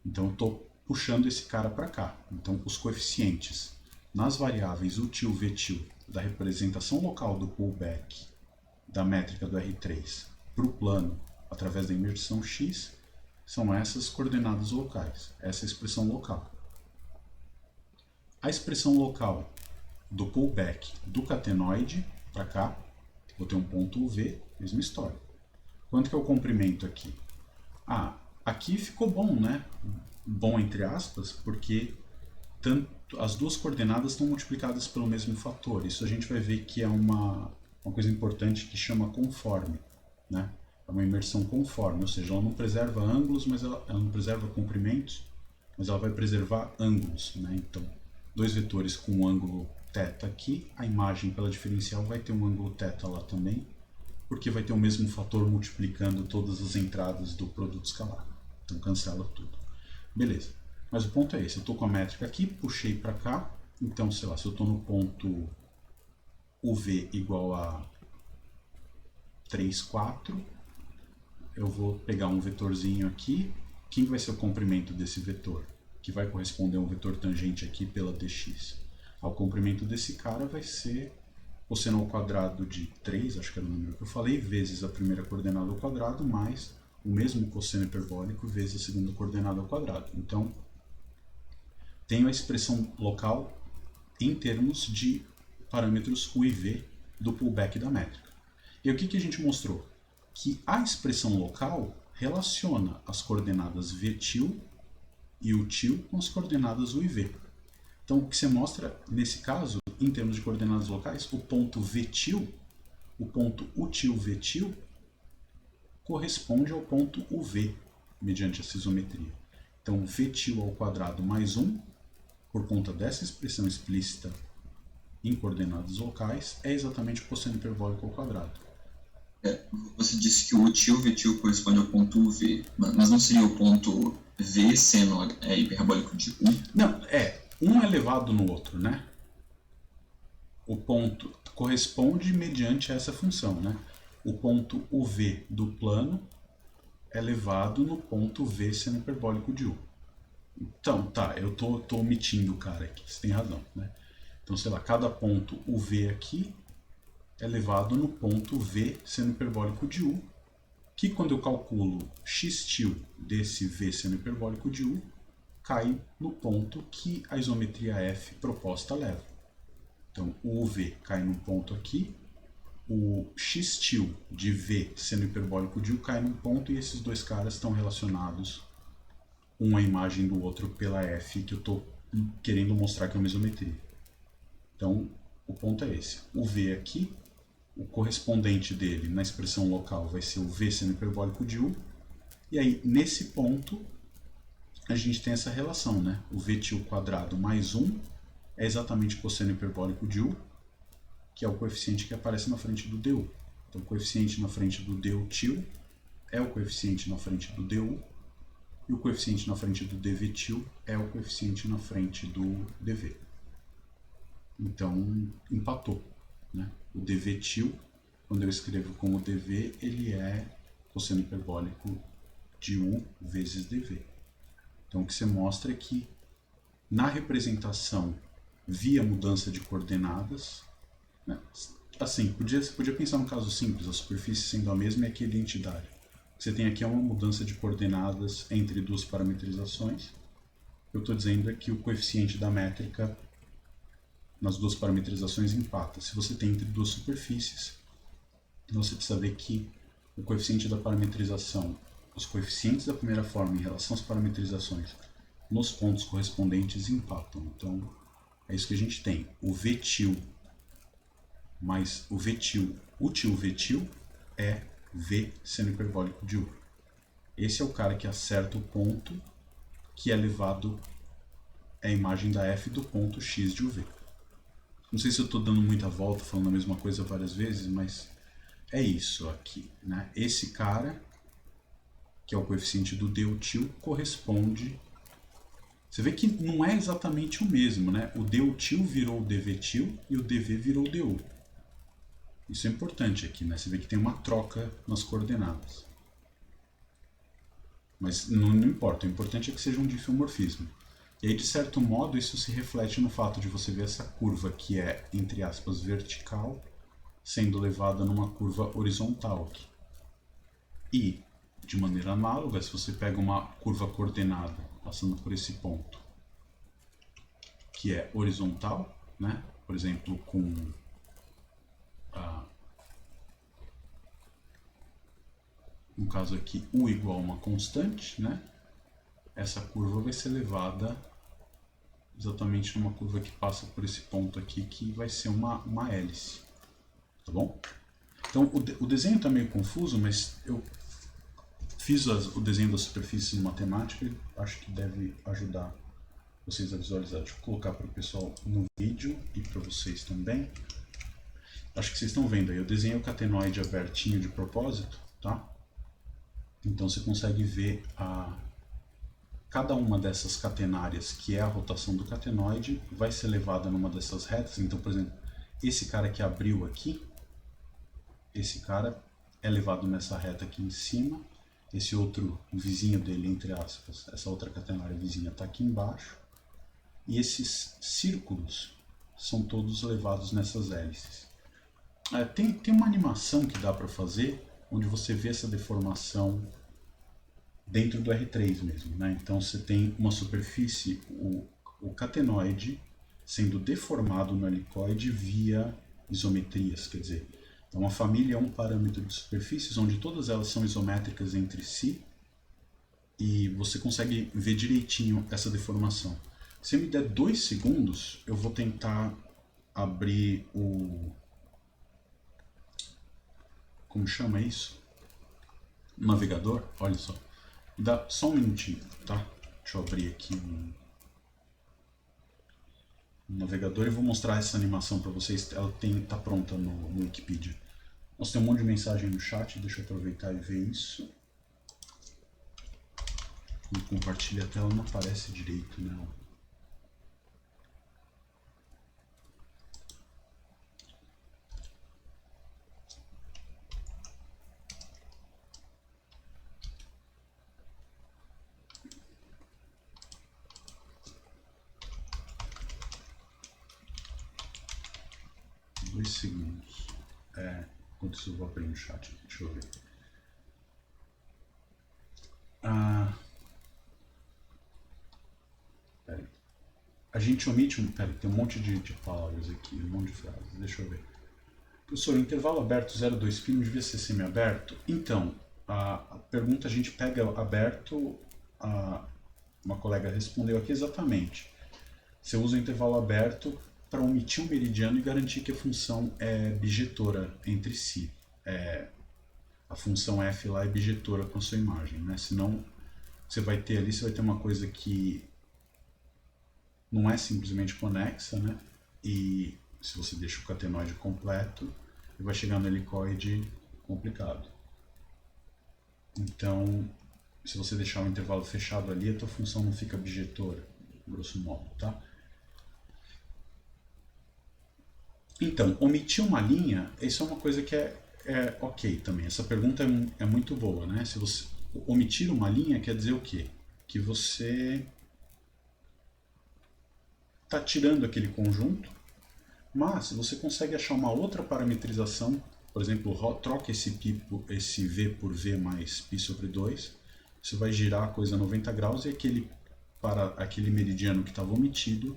Então eu estou puxando esse cara para cá. Então os coeficientes nas variáveis util, vetil da representação local do pullback da métrica do R3 para o plano através da imersão X, são essas coordenadas locais, essa expressão local. A expressão local do pullback do catenoide para cá, vou ter um ponto UV, mesma história. Quanto que é o comprimento aqui? Ah, aqui ficou bom, né? Bom entre aspas, porque as duas coordenadas estão multiplicadas pelo mesmo fator. Isso a gente vai ver que é uma coisa importante que chama conforme, né? É uma imersão conforme, ou seja, ela não preserva ângulos, mas ela não preserva comprimentos, mas ela vai preservar ângulos, né? Então, dois vetores com um ângulo θ aqui, a imagem pela diferencial vai ter um ângulo θ lá também, porque vai ter o mesmo fator multiplicando todas as entradas do produto escalar. Então cancela tudo. Beleza. Mas o ponto é esse, eu estou com a métrica aqui, puxei para cá, então, sei lá, se eu estou no ponto UV igual a 3, 4, eu vou pegar um vetorzinho aqui. Quem vai ser o comprimento desse vetor? Que vai corresponder a um vetor tangente aqui pela dx. O comprimento desse cara vai ser cosseno ao quadrado de 3, acho que era o número que eu falei, vezes a primeira coordenada ao quadrado, mais o mesmo cosseno hiperbólico vezes a segunda coordenada ao quadrado. Então, tenho a expressão local em termos de parâmetros U e V do pullback da métrica. E o que a gente mostrou? Que a expressão local relaciona as coordenadas Vtil e Util com as coordenadas U e V. Então, o que você mostra, nesse caso, em termos de coordenadas locais, o ponto Vtil, o ponto Util-Vtil, corresponde ao ponto UV, mediante essa isometria. Então, Vtil ao quadrado mais 1, por conta dessa expressão explícita em coordenadas locais, é exatamente o cosseno hiperbólico ao quadrado. Você disse que o util-vetil corresponde ao ponto UV, mas não seria o ponto V seno hiperbólico de 1? Não, um é elevado no outro, né? O ponto corresponde mediante essa função, né? O ponto UV do plano é elevado no ponto V seno hiperbólico de U. Então, tá, eu tô omitindo o cara aqui, você tem razão, né? Então, sei lá, cada ponto UV aqui é elevado no ponto V seno hiperbólico de U, que quando eu calculo x-til desse V seno hiperbólico de U, cai no ponto que a isometria F proposta leva. Então, o UV cai num ponto aqui, o x-til de V seno hiperbólico de U cai num ponto, e esses dois caras estão relacionados, um à imagem do outro pela F, que eu estou querendo mostrar que é uma isometria. Então, o ponto é esse. O V aqui, o correspondente dele na expressão local vai ser o V seno hiperbólico de U, e aí, nesse ponto, a gente tem essa relação, né? O Vtil quadrado mais 1 é exatamente o cosseno hiperbólico de U, que é o coeficiente que aparece na frente do du. Então, o coeficiente na frente do dutil é o coeficiente na frente do du, e o coeficiente na frente do dvtil é o coeficiente na frente do dv. Então, empatou, né? O dvtil, quando eu escrevo como dv, ele é cosseno hiperbólico de U vezes dv. Então, o que você mostra é que, na representação via mudança de coordenadas, né, assim, você podia pensar no caso simples, a superfície sendo a mesma e aqui a identidade. O que você tem aqui é uma mudança de coordenadas entre duas parametrizações. O que eu estou dizendo é que o coeficiente da métrica nas duas parametrizações empata. Se você tem entre duas superfícies, você precisa ver que o coeficiente da parametrização, os coeficientes da primeira forma em relação às parametrizações nos pontos correspondentes empatam. Então, é isso que a gente tem. O Vtil mais o Vtil, util-Vtil, é V seno hiperbólico de U. Esse é o cara que acerta o ponto que é levado à imagem da F do ponto X de UV. Não sei se eu estou dando muita volta, falando a mesma coisa várias vezes, mas é isso aqui, né? Esse cara, que é o coeficiente do dutil, corresponde... Você vê que não é exatamente o mesmo, né? O dutil virou o dvtil e o dv virou o du. Isso é importante aqui, né? Você vê que tem uma troca nas coordenadas. Mas não importa, o importante é que seja um difeomorfismo. E aí, de certo modo, isso se reflete no fato de você ver essa curva que é, entre aspas, vertical, sendo levada numa curva horizontal aqui. E, de maneira análoga, se você pega uma curva coordenada, passando por esse ponto, que é horizontal, né? Por exemplo, com no caso aqui, u igual a uma constante, né? Essa curva vai ser levada exatamente numa curva que passa por esse ponto aqui, que vai ser uma hélice, tá bom? Então, o desenho está meio confuso, mas eu fiz o desenho da superfície em matemática e acho que deve ajudar vocês a visualizar. Deixa eu colocar para o pessoal no vídeo e para vocês também. Acho que vocês estão vendo aí, eu desenhei o catenoide abertinho de propósito, tá? Então você consegue ver cada uma dessas catenárias, que é a rotação do catenoide, vai ser levada numa dessas retas. Então, por exemplo, esse cara que abriu aqui, esse cara é levado nessa reta aqui em cima, esse outro vizinho dele, entre aspas, essa outra catenária vizinha está aqui embaixo, e esses círculos são todos levados nessas hélices. Tem uma animação que dá para fazer, onde você vê essa deformação dentro do R3 mesmo, né? Então você tem uma superfície, o catenoide, sendo deformado no helicoide via isometrias, quer dizer, então uma família é um parâmetro de superfícies onde todas elas são isométricas entre si e você consegue ver direitinho essa deformação. Se me der 2 segundos, eu vou tentar abrir o... como chama isso? Navegador, olha só. Dá só um minutinho, tá? Deixa eu abrir aqui um navegador e vou mostrar essa animação para vocês. Ela tá pronta no Wikipedia. Nós temos um monte de mensagem no chat, deixa eu aproveitar e ver isso. Quando compartilha a tela não aparece direito, né? Segundos. Enquanto isso eu vou abrir no chat aqui, deixa eu ver. Peraí. A gente omite peraí, tem um monte de palavras aqui, um monte de frases, deixa eu ver. Professor, intervalo aberto 0,2 π devia ser semi-aberto? Então, a pergunta a gente pega aberto, uma colega respondeu aqui exatamente. Você usa o intervalo aberto para omitir um meridiano e garantir que a função é bijetora entre si. A função f lá é bijetora com a sua imagem, né? Senão você vai ter uma coisa que não é simplesmente conexa, né? E se você deixa o catenoide completo, ele vai chegar no helicoide complicado. Então, se você deixar o intervalo fechado ali, a tua função não fica bijetora, grosso modo, tá? Então, omitir uma linha, isso é uma coisa que é ok também. Essa pergunta é muito boa, né? Se você omitir uma linha, quer dizer o quê? Que você está tirando aquele conjunto, mas você consegue achar uma outra parametrização, por exemplo, troca esse V por V mais π sobre 2, você vai girar a coisa 90 graus e aquele meridiano que estava omitido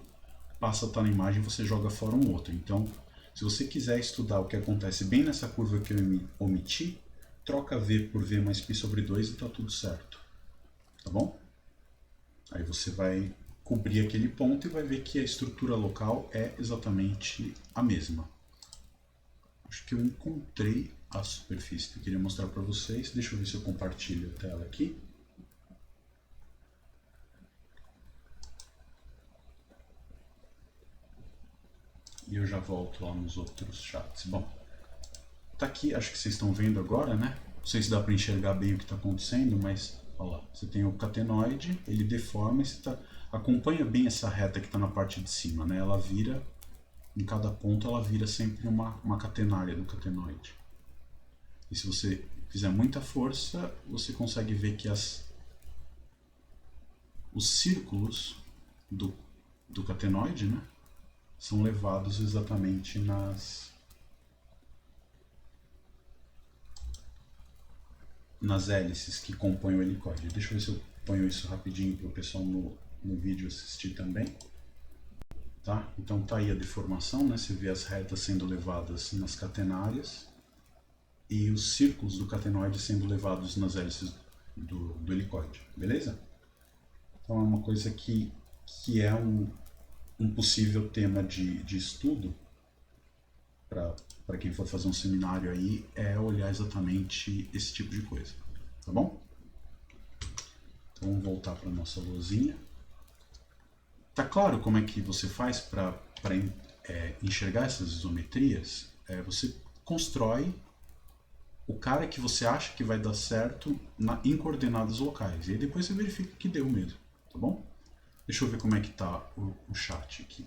passa a estar na imagem e você joga fora um outro. Então, se você quiser estudar o que acontece bem nessa curva que eu omiti, troca V por V mais π sobre 2 e está tudo certo. Tá bom? Aí você vai cobrir aquele ponto e vai ver que a estrutura local é exatamente a mesma. Acho que eu encontrei a superfície que eu queria mostrar para vocês. Deixa eu ver se eu compartilho a tela aqui. E eu já volto lá nos outros chats. Bom, tá aqui, acho que vocês estão vendo agora, né? Não sei se dá para enxergar bem o que está acontecendo, mas olha lá, você tem o catenoide, ele deforma e você acompanha bem essa reta que está na parte de cima, né? Ela vira, em cada ponto ela vira sempre uma catenária do catenoide. E se você fizer muita força, você consegue ver que os círculos do catenoide, né, são levados exatamente nas hélices que compõem o helicoide. Deixa eu ver se eu ponho isso rapidinho para o pessoal no vídeo assistir também. Tá? Então tá aí a deformação, né? Você vê as retas sendo levadas nas catenárias e os círculos do catenoide sendo levados nas hélices do helicoide, beleza? Então é uma coisa que é um possível tema de estudo para quem for fazer um seminário aí, é olhar exatamente esse tipo de coisa, tá bom? Então vamos voltar para a nossa luzinha. Tá claro como é que você faz para enxergar essas isometrias? Você constrói o cara que você acha que vai dar certo em coordenadas locais. E aí depois você verifica que deu mesmo, tá bom? Deixa eu ver como é que tá o chat aqui.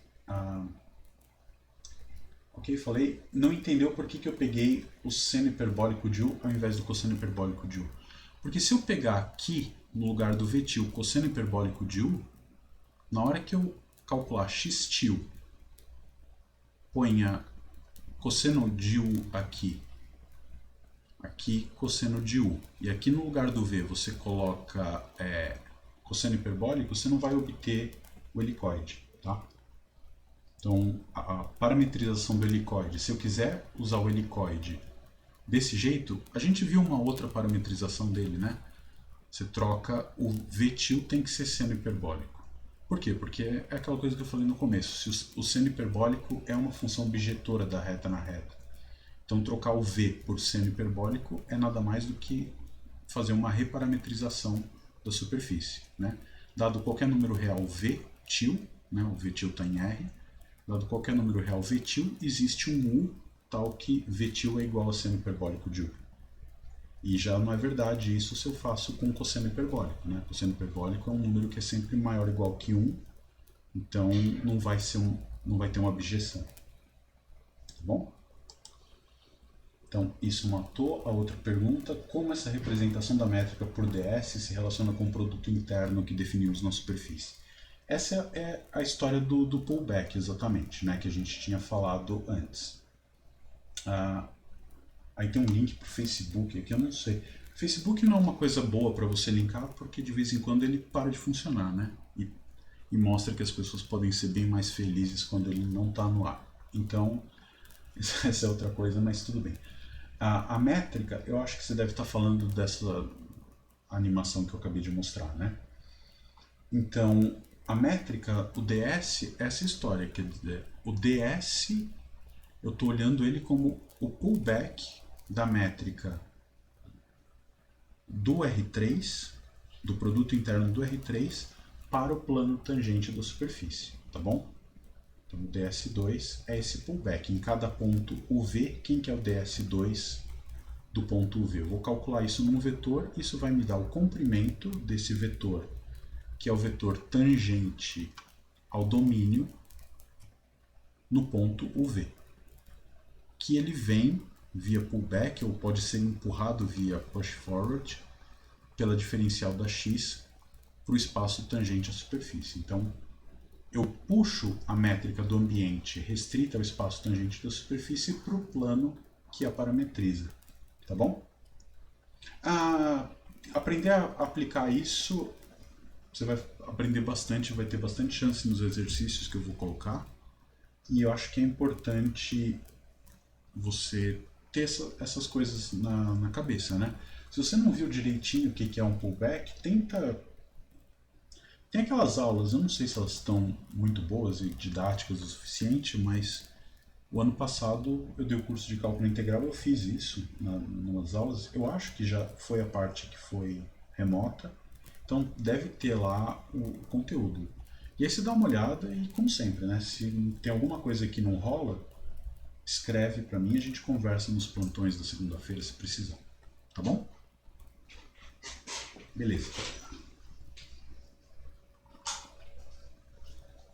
Ok, falei. Não entendeu por que eu peguei o seno hiperbólico de U ao invés do cosseno hiperbólico de U. Porque se eu pegar aqui, no lugar do VTIL, o cosseno hiperbólico de U, na hora que eu calcular xTIL, ponha cosseno de U aqui, cosseno de U, e aqui no lugar do V você coloca cosseno hiperbólico, você não vai obter o helicoide, tá? Então, a parametrização do helicoide, se eu quiser usar o helicoide desse jeito, a gente viu uma outra parametrização dele, né? Você troca, o VTIL tem que ser seno hiperbólico. Por quê? Porque é aquela coisa que eu falei no começo, se o seno hiperbólico é uma função objetora da reta na reta. Então trocar o V por seno hiperbólico é nada mais do que fazer uma reparametrização da superfície, né? Dado qualquer número real VTIL, né? O VTIL está em R, dado qualquer número real VTIL, existe um U tal que VTIL é igual a seno hiperbólico de U. E já não é verdade isso se eu faço com cosseno hiperbólico, né? Cosseno hiperbólico é um número que é sempre maior ou igual que 1, então não vai ter uma abjeção. Tá bom? Então, isso matou a outra pergunta. Como essa representação da métrica por DS se relaciona com o produto interno que definimos na superfície? Essa é a história do pullback, exatamente, né? Que a gente tinha falado antes. Aí tem um link para o Facebook aqui, eu não sei. Facebook não é uma coisa boa para você linkar, porque de vez em quando ele para de funcionar, né? E mostra que as pessoas podem ser bem mais felizes quando ele não está no ar. Então, essa é outra coisa, mas tudo bem. A métrica, eu acho que você deve estar falando dessa animação que eu acabei de mostrar, né? Então, a métrica, o DS, é essa história. Quer dizer, o DS, eu estou olhando ele como o pullback da métrica do R3, do produto interno do R3, para o plano tangente da superfície, tá bom? Então o DS2 é esse pullback. Em cada ponto UV, quem que é o DS2 do ponto UV? Eu vou calcular isso num vetor, isso vai me dar o comprimento desse vetor, que é o vetor tangente ao domínio no ponto UV, que ele vem via pullback, ou pode ser empurrado via push forward, pela diferencial da x para o espaço tangente à superfície. Então, eu puxo a métrica do ambiente restrita ao espaço tangente da superfície para o plano que a parametriza. Tá bom? Aprender a aplicar isso, você vai aprender bastante, vai ter bastante chance nos exercícios que eu vou colocar. E eu acho que é importante você ter essas coisas na cabeça, né? Se você não viu direitinho o que é um pullback, tenta... Tem aquelas aulas, eu não sei se elas estão muito boas e didáticas o suficiente, mas o ano passado eu dei o curso de cálculo integral, eu fiz isso nas aulas. Eu acho que já foi a parte que foi remota, então deve ter lá o conteúdo. E aí você dá uma olhada e, como sempre, né? Se tem alguma coisa que não rola, escreve para mim, a gente conversa nos plantões da segunda-feira se precisar. Tá bom? Beleza.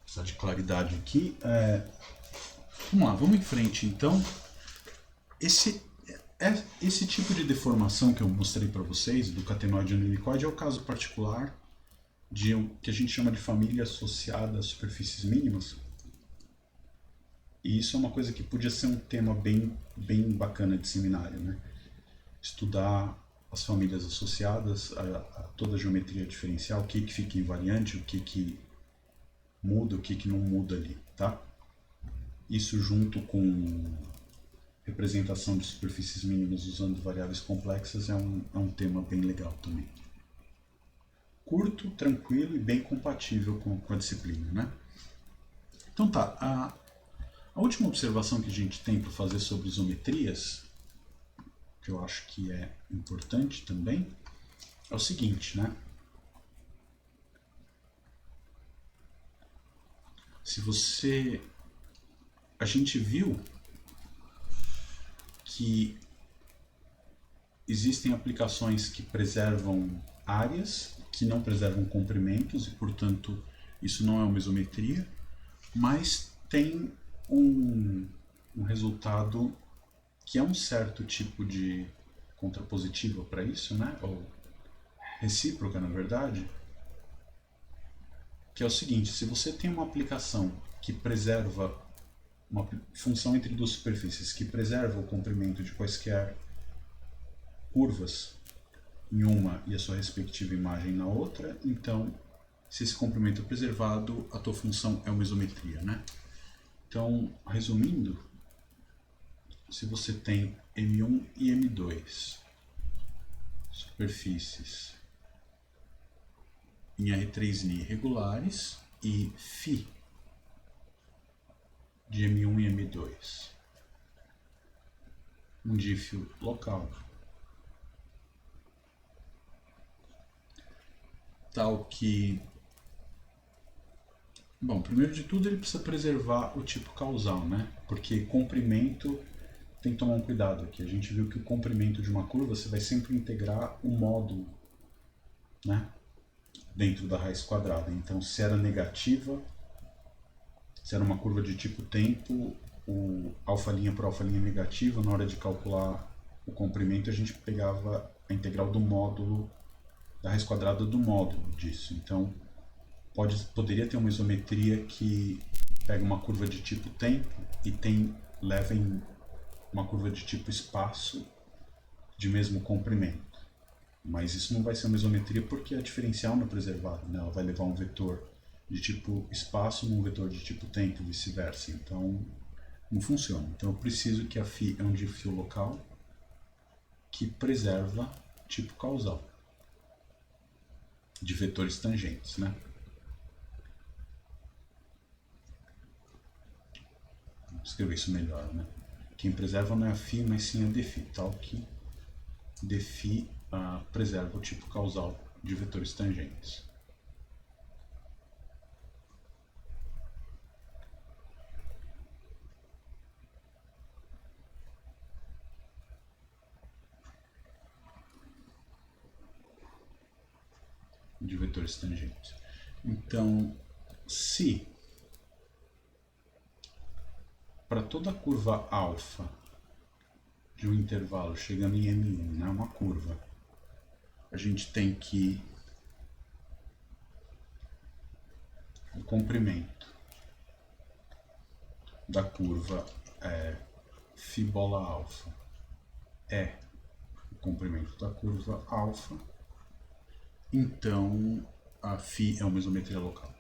Precisa de claridade aqui. Vamos lá, vamos em frente então. Esse tipo de deformação que eu mostrei para vocês, do catenoide no helicoide, é o caso particular de o que a gente chama de família associada a superfícies mínimas. E isso é uma coisa que podia ser um tema bem bacana de seminário, né? Estudar as famílias associadas a toda a geometria diferencial, o que fica invariante, o que muda, o que não muda ali, tá? Isso junto com representação de superfícies mínimas usando variáveis complexas é um tema bem legal também. Curto, tranquilo e bem compatível com a disciplina, né? Então tá, a última observação que a gente tem para fazer sobre isometrias, que eu acho que é importante também, é o seguinte, né? A gente viu que existem aplicações que preservam áreas, que não preservam comprimentos, e portanto isso não é uma isometria, mas tem um resultado que é um certo tipo de contrapositiva para isso, né? Ou recíproca, na verdade, que é o seguinte: se você tem uma aplicação que preserva uma função entre duas superfícies que preserva o comprimento de quaisquer curvas em uma e a sua respectiva imagem na outra, então, se esse comprimento é preservado, a tua função é uma isometria, né? Então, resumindo, se você tem M1 e M2 superfícies em R3Ni regulares e φ de M1 e M2, um dífio local, tal que, bom, primeiro de tudo ele precisa preservar o tipo causal, né? Porque comprimento, tem que tomar um cuidado aqui. A gente viu que o comprimento de uma curva você vai sempre integrar o módulo, né? Dentro da raiz quadrada. Então, se era negativa, se era uma curva de tipo tempo, o alfa' por alfa' negativa, na hora de calcular o comprimento, a gente pegava a integral do módulo, da raiz quadrada do módulo disso. Então, poderia ter uma isometria que pega uma curva de tipo tempo e leva em uma curva de tipo espaço de mesmo comprimento. Mas isso não vai ser uma isometria porque a diferencial não é preservada, né? Ela vai levar um vetor de tipo espaço num vetor de tipo tempo e vice-versa. Então, não funciona. Então, eu preciso que a φ é um dífio local que preserva tipo causal de vetores tangentes, né? Vou escrever isso melhor, né? Quem preserva não é a φ, mas sim a dφ, tal que dφ preserva o tipo causal de vetores tangentes. De vetores tangentes. Então, se para toda curva alfa de um intervalo chegando em M1, né, uma curva, a gente tem que o comprimento da curva φ bola alfa é o comprimento da curva alfa, então a φ é uma isometria local.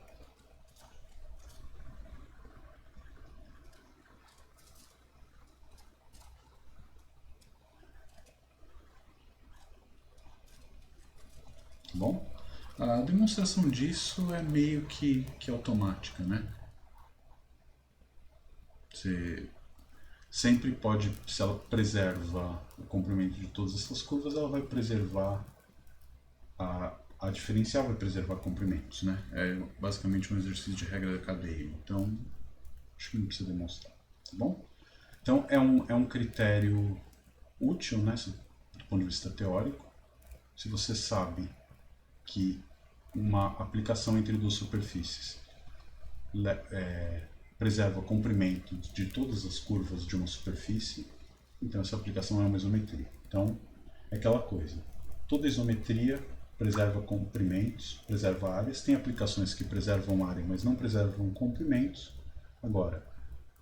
Bom, a demonstração disso é meio que automática, né? Você sempre pode, se ela preserva o comprimento de todas essas curvas, ela vai preservar a diferencial, vai preservar comprimentos, né? É basicamente um exercício de regra da cadeia, então acho que não precisa demonstrar, tá bom? Então é um critério útil, né, do ponto de vista teórico, se você sabe que uma aplicação entre duas superfícies preserva o comprimento de todas as curvas de uma superfície, então essa aplicação é uma isometria. Então, é aquela coisa, toda isometria preserva comprimentos, preserva áreas. Tem aplicações que preservam área, mas não preservam comprimentos. Agora,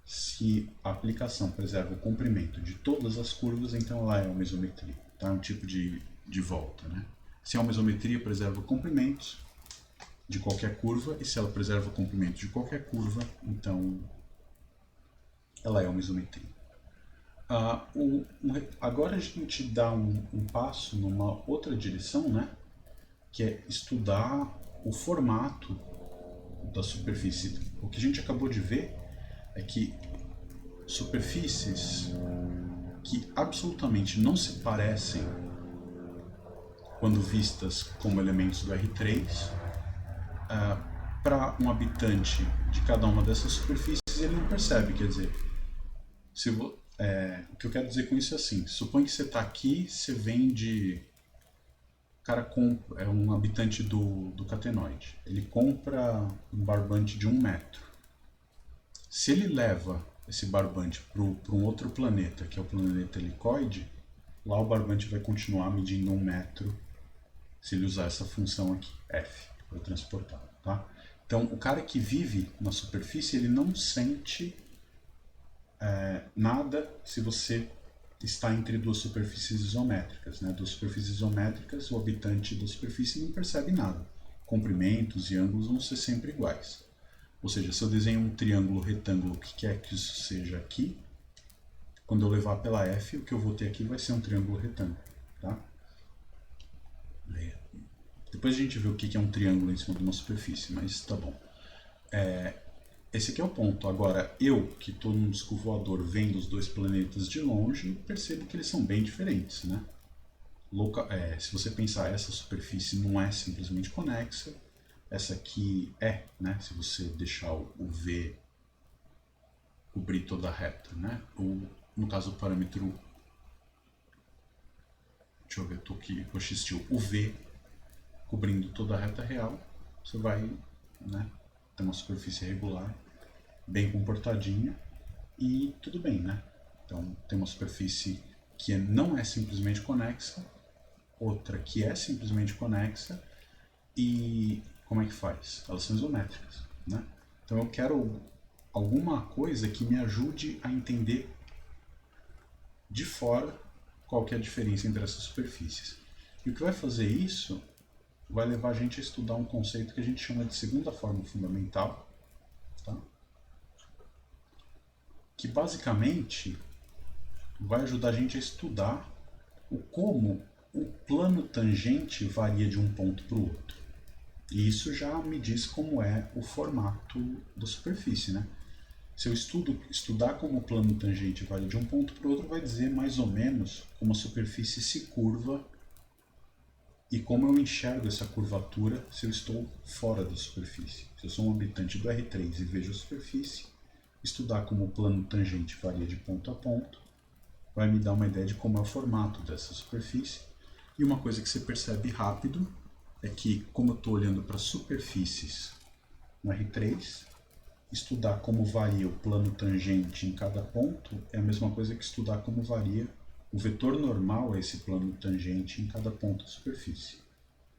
se a aplicação preserva o comprimento de todas as curvas, então ela é uma isometria. Tá? É um tipo de volta. Né? Se é uma isometria, preserva comprimentos de qualquer curva, e se ela preserva o comprimento de qualquer curva, então ela é uma isometria. Agora a gente dá um passo numa outra direção, né? Que é estudar o formato da superfície. O que a gente acabou de ver é que superfícies que absolutamente não se parecem quando vistas como elementos do R3, para um habitante de cada uma dessas superfícies ele não percebe. Quer dizer, o que eu quero dizer com isso é assim: suponha que você está aqui, você vem de... O cara é um habitante do catenoide. Ele compra um barbante de 1 metro. Se ele leva esse barbante para um outro planeta, que é o planeta helicoide, lá o barbante vai continuar medindo 1 metro se ele usar essa função aqui, F, para transportar. Tá? Então, o cara que vive na superfície, ele não sente nada se você está entre duas superfícies isométricas. Né? Duas superfícies isométricas, o habitante da superfície não percebe nada. Comprimentos e ângulos vão ser sempre iguais. Ou seja, se eu desenho um triângulo retângulo, o que quer que isso seja aqui, quando eu levar pela F, o que eu vou ter aqui vai ser um triângulo retângulo. Tá? Depois a gente vê o que é um triângulo em cima de uma superfície, mas tá bom. Esse aqui é o ponto. Agora, eu, que estou num disco voador vendo os dois planetas de longe, percebo que eles são bem diferentes. Né? Se você pensar, essa superfície não é simplesmente conexa, essa aqui né? Se você deixar o V cobrir toda a reta. Né? No caso, o parâmetro... Deixa eu ver, eu estou aqui com o x-til. O V cobrindo toda a reta real, você vai, né, ter uma superfície regular, bem comportadinha, e tudo bem, né? Então, tem uma superfície que não é simplesmente conexa, outra que é simplesmente conexa, e como é que faz? Elas são isométricas, né? Então eu quero alguma coisa que me ajude a entender de fora qual que é a diferença entre essas superfícies. E o que vai fazer isso vai levar a gente a estudar um conceito que a gente chama de segunda forma fundamental, tá? Que basicamente vai ajudar a gente a estudar como o plano tangente varia de um ponto para o outro. E isso já me diz como é o formato da superfície, né? Se eu estudar como o plano tangente varia de um ponto para o outro, vai dizer mais ou menos como a superfície se curva e como eu enxergo essa curvatura se eu estou fora da superfície. Se eu sou um habitante do R3 e vejo a superfície, estudar como o plano tangente varia de ponto a ponto vai me dar uma ideia de como é o formato dessa superfície. E uma coisa que você percebe rápido é que, como eu estou olhando para superfícies no R3, estudar como varia o plano tangente em cada ponto é a mesma coisa que estudar como varia o vetor normal a esse plano tangente em cada ponto da superfície.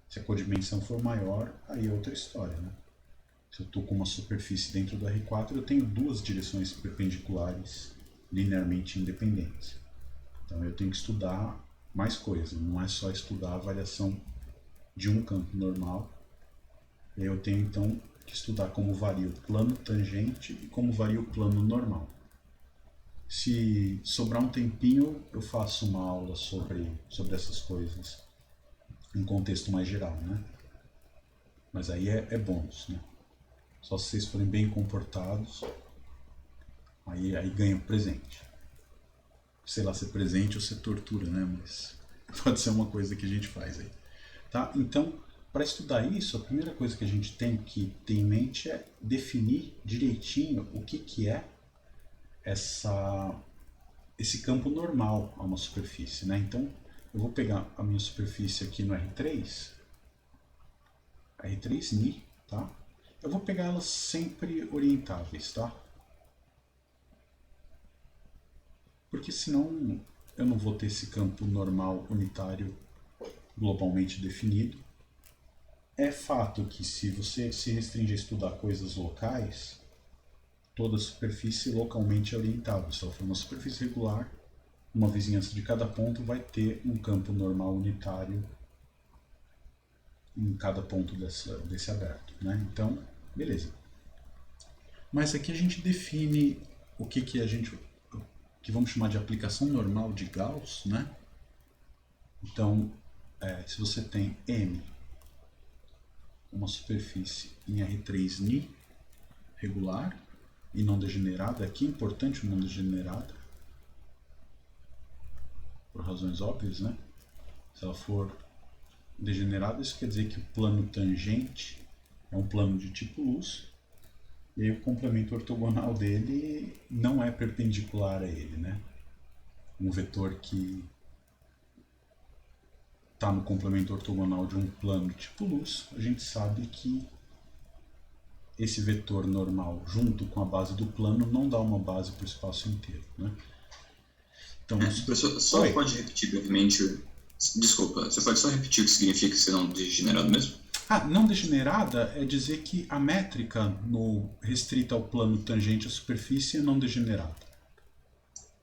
Se a codimensão for maior, aí é outra história, né? Se eu estou com uma superfície dentro do R4, eu tenho duas direções perpendiculares linearmente independentes. Então eu tenho que estudar mais coisa, não é só estudar a variação de um campo normal. Eu tenho então que estudar como varia o plano tangente e como varia o plano normal. Se sobrar um tempinho, eu faço uma aula sobre essas coisas em contexto mais geral, né? Mas aí é bônus, né? Só se vocês forem bem comportados, aí ganha presente. Sei lá se é presente ou se é tortura, né? Mas pode ser uma coisa que a gente faz aí. Tá? Então, para estudar isso, a primeira coisa que a gente tem que ter em mente é definir direitinho o que é esse campo normal a uma superfície, né? Então, eu vou pegar a minha superfície aqui no R3 Ni, tá? Eu vou pegar elas sempre orientáveis, tá? Porque senão eu não vou ter esse campo normal unitário globalmente definido. é fato que se você se restringe a estudar coisas locais, toda superfície localmente é orientável. Se ela for uma superfície regular, uma vizinhança de cada ponto vai ter um campo normal unitário em cada ponto desse aberto, né? Então, beleza. Mas aqui a gente define o que vamos chamar de aplicação normal de Gauss, né? Então, se você tem M, uma superfície em R3 regular e não degenerada, aqui é importante o não degenerada, por razões óbvias, né? Se ela for degenerada, isso quer dizer que o plano tangente é um plano de tipo luz, e aí o complemento ortogonal dele não é perpendicular a ele, né? Um vetor que está no complemento ortogonal de um plano tipo luz, a gente sabe que esse vetor normal junto com a base do plano não dá uma base para o espaço inteiro, né? Então, só pode repetir brevemente. Desculpa, você pode só repetir o que significa ser não degenerado mesmo? Não degenerada é dizer que a métrica restrita ao plano tangente à superfície é não degenerada.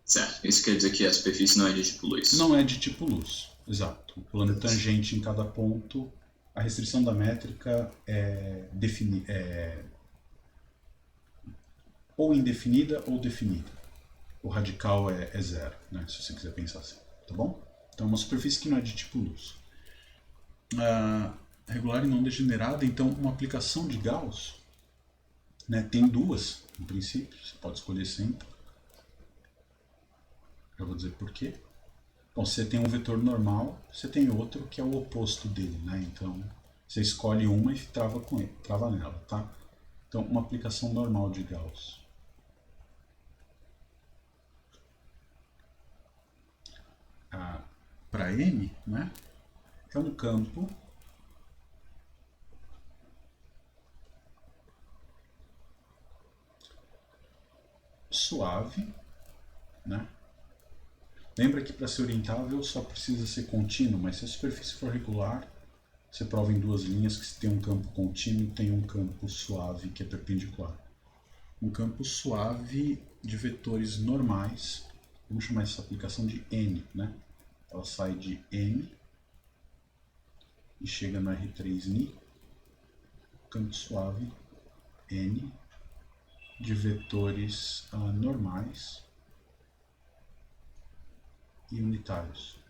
Certo, isso quer dizer que a superfície não é de tipo luz. Não é de tipo luz, exato. O plano tangente em cada ponto, a restrição da métrica é ou indefinida ou definida. O radical é zero, né, se você quiser pensar assim, tá bom? Então, uma superfície que não é de tipo luz. Regular e não degenerada, então uma aplicação de Gauss, né, tem duas, no princípio, você pode escolher sempre. Já vou dizer por quê. Bom, você tem um vetor normal, você tem outro que é o oposto dele, né? Então, você escolhe uma e trava nela, tá? Então, uma aplicação normal de Gauss. Para M, né, é um campo suave, né? Lembra que para ser orientável só precisa ser contínuo, mas se a superfície for regular, você prova em duas linhas que se tem um campo contínuo, tem um campo suave que é perpendicular. Um campo suave de vetores normais, vamos chamar essa aplicação de N, né? Ela sai de N e chega no R3 campo suave N de vetores normais e unitários.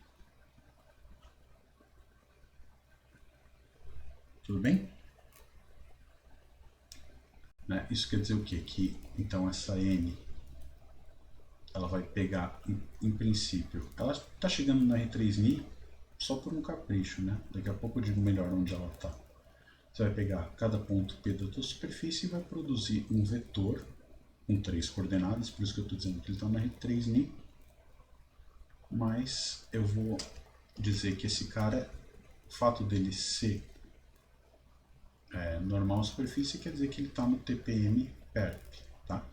Tudo bem? Né? Isso quer dizer o quê? Que então essa N ela vai pegar, em princípio, ela está chegando no R3 só por um capricho, né? Daqui a pouco eu digo melhor onde ela está. Você vai pegar cada ponto P da tua superfície e vai produzir um vetor com 3 coordenadas, por isso que eu estou dizendo que ele está no R3 mas eu vou dizer que esse cara, o fato dele ser normal à superfície quer dizer que ele está no TPM perp, tá?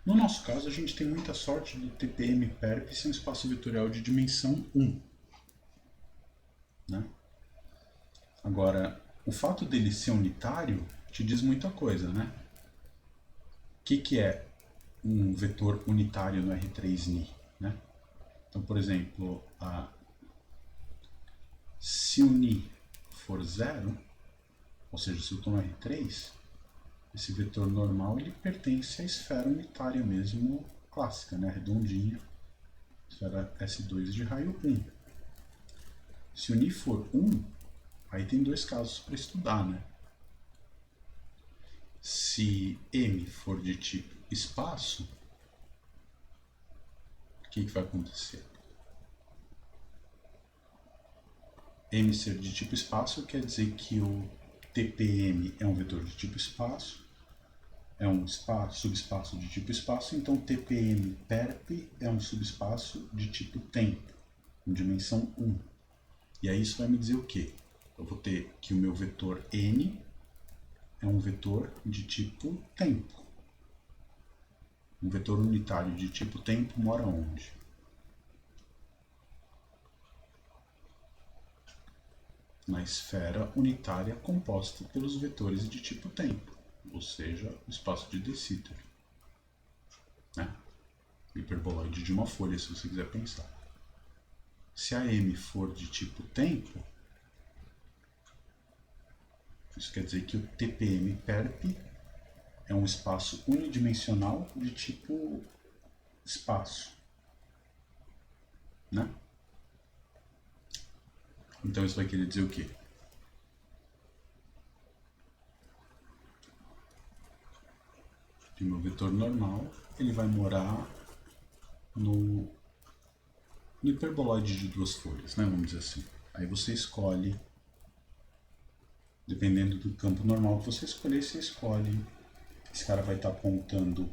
No nosso caso, a gente tem muita sorte do TPM perp ser um espaço vetorial de dimensão 1. Né? Agora, o fato dele ser unitário te diz muita coisa, né? O que é um vetor unitário no R3 né? Então, por exemplo, se o Ni for 0, ou seja, se eu estou no R3, esse vetor normal ele pertence à esfera unitária mesmo, clássica, né? Redondinha, esfera S2 de raio 1. Se o Ni for 1, aí tem dois casos para estudar, né? Se M for de tipo espaço, o que vai acontecer? M ser de tipo espaço quer dizer que o TPM é um vetor de tipo espaço, é um subespaço de tipo espaço, então TPM perp é um subespaço de tipo tempo, com dimensão 1. E aí isso vai me dizer o quê? Eu vou ter que o meu vetor N é um vetor de tipo tempo. Um vetor unitário de tipo tempo mora onde? na esfera unitária composta pelos vetores de tipo tempo, ou seja, o espaço de De Sitter, né? Hiperboloide de uma folha, se você quiser pensar. Se a M for de tipo tempo, isso quer dizer que o TPM perp é um espaço unidimensional de tipo espaço, né? Então isso vai querer dizer o quê? Que meu vetor normal ele vai morar no hiperboloide de duas folhas, né? Vamos dizer assim. Aí você escolhe, dependendo do campo normal que você escolher, você escolhe. Esse cara vai estar apontando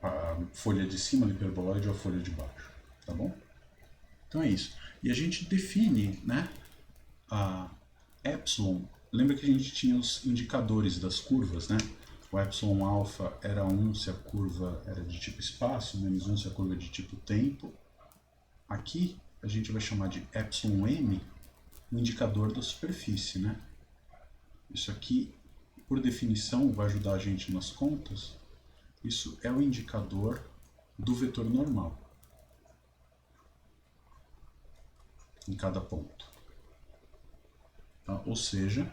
a folha de cima do hiperboloide ou a folha de baixo, tá bom? Então é isso. E a gente define, né, a epsilon. Lembra que a gente tinha os indicadores das curvas, né? O epsilon alfa era 1 se a curva era de tipo espaço, menos 1 se a curva é de tipo tempo. Aqui a gente vai chamar de epsilon m o indicador da superfície, né? Isso aqui, por definição, vai ajudar a gente nas contas. Isso é o indicador do vetor normal em cada ponto. Tá? Ou seja,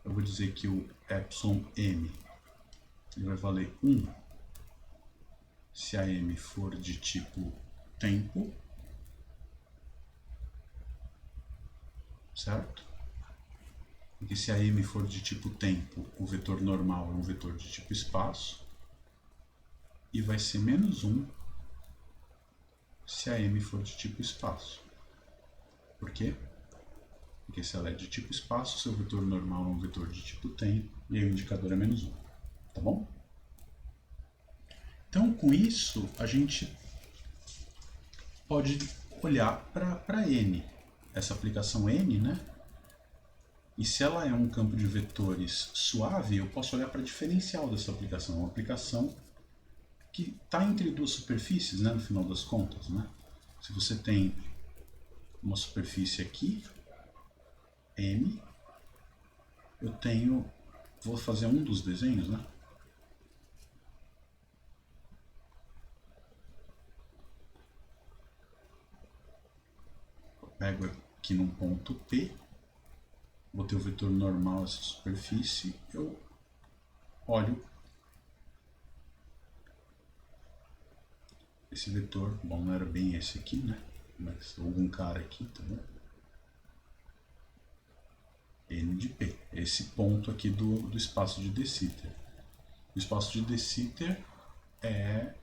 eu vou dizer que o epsilon m ele vai valer 1 se a m for de tipo tempo, certo? Porque se a m for de tipo tempo, o vetor normal é um vetor de tipo espaço, e vai ser menos 1 se a m for de tipo espaço. Por quê? Porque se ela é de tipo espaço, seu vetor normal é um vetor de tipo tempo, e aí o indicador é menos 1. Tá bom? Então, com isso, a gente pode olhar para N, essa aplicação N, né? E se ela é um campo de vetores suave, eu posso olhar para a diferencial dessa aplicação. Uma aplicação que está entre duas superfícies, né, no final das contas, né? Se você tem uma superfície aqui, M, eu tenho, vou fazer um dos desenhos, né? Eu pego aqui num ponto P, vou ter o vetor normal essa superfície, eu olho esse vetor, bom, não era bem esse aqui, né? Mas algum cara aqui, tá bom? N de P, esse ponto aqui do espaço de De Sitter. O espaço de De Sitter é...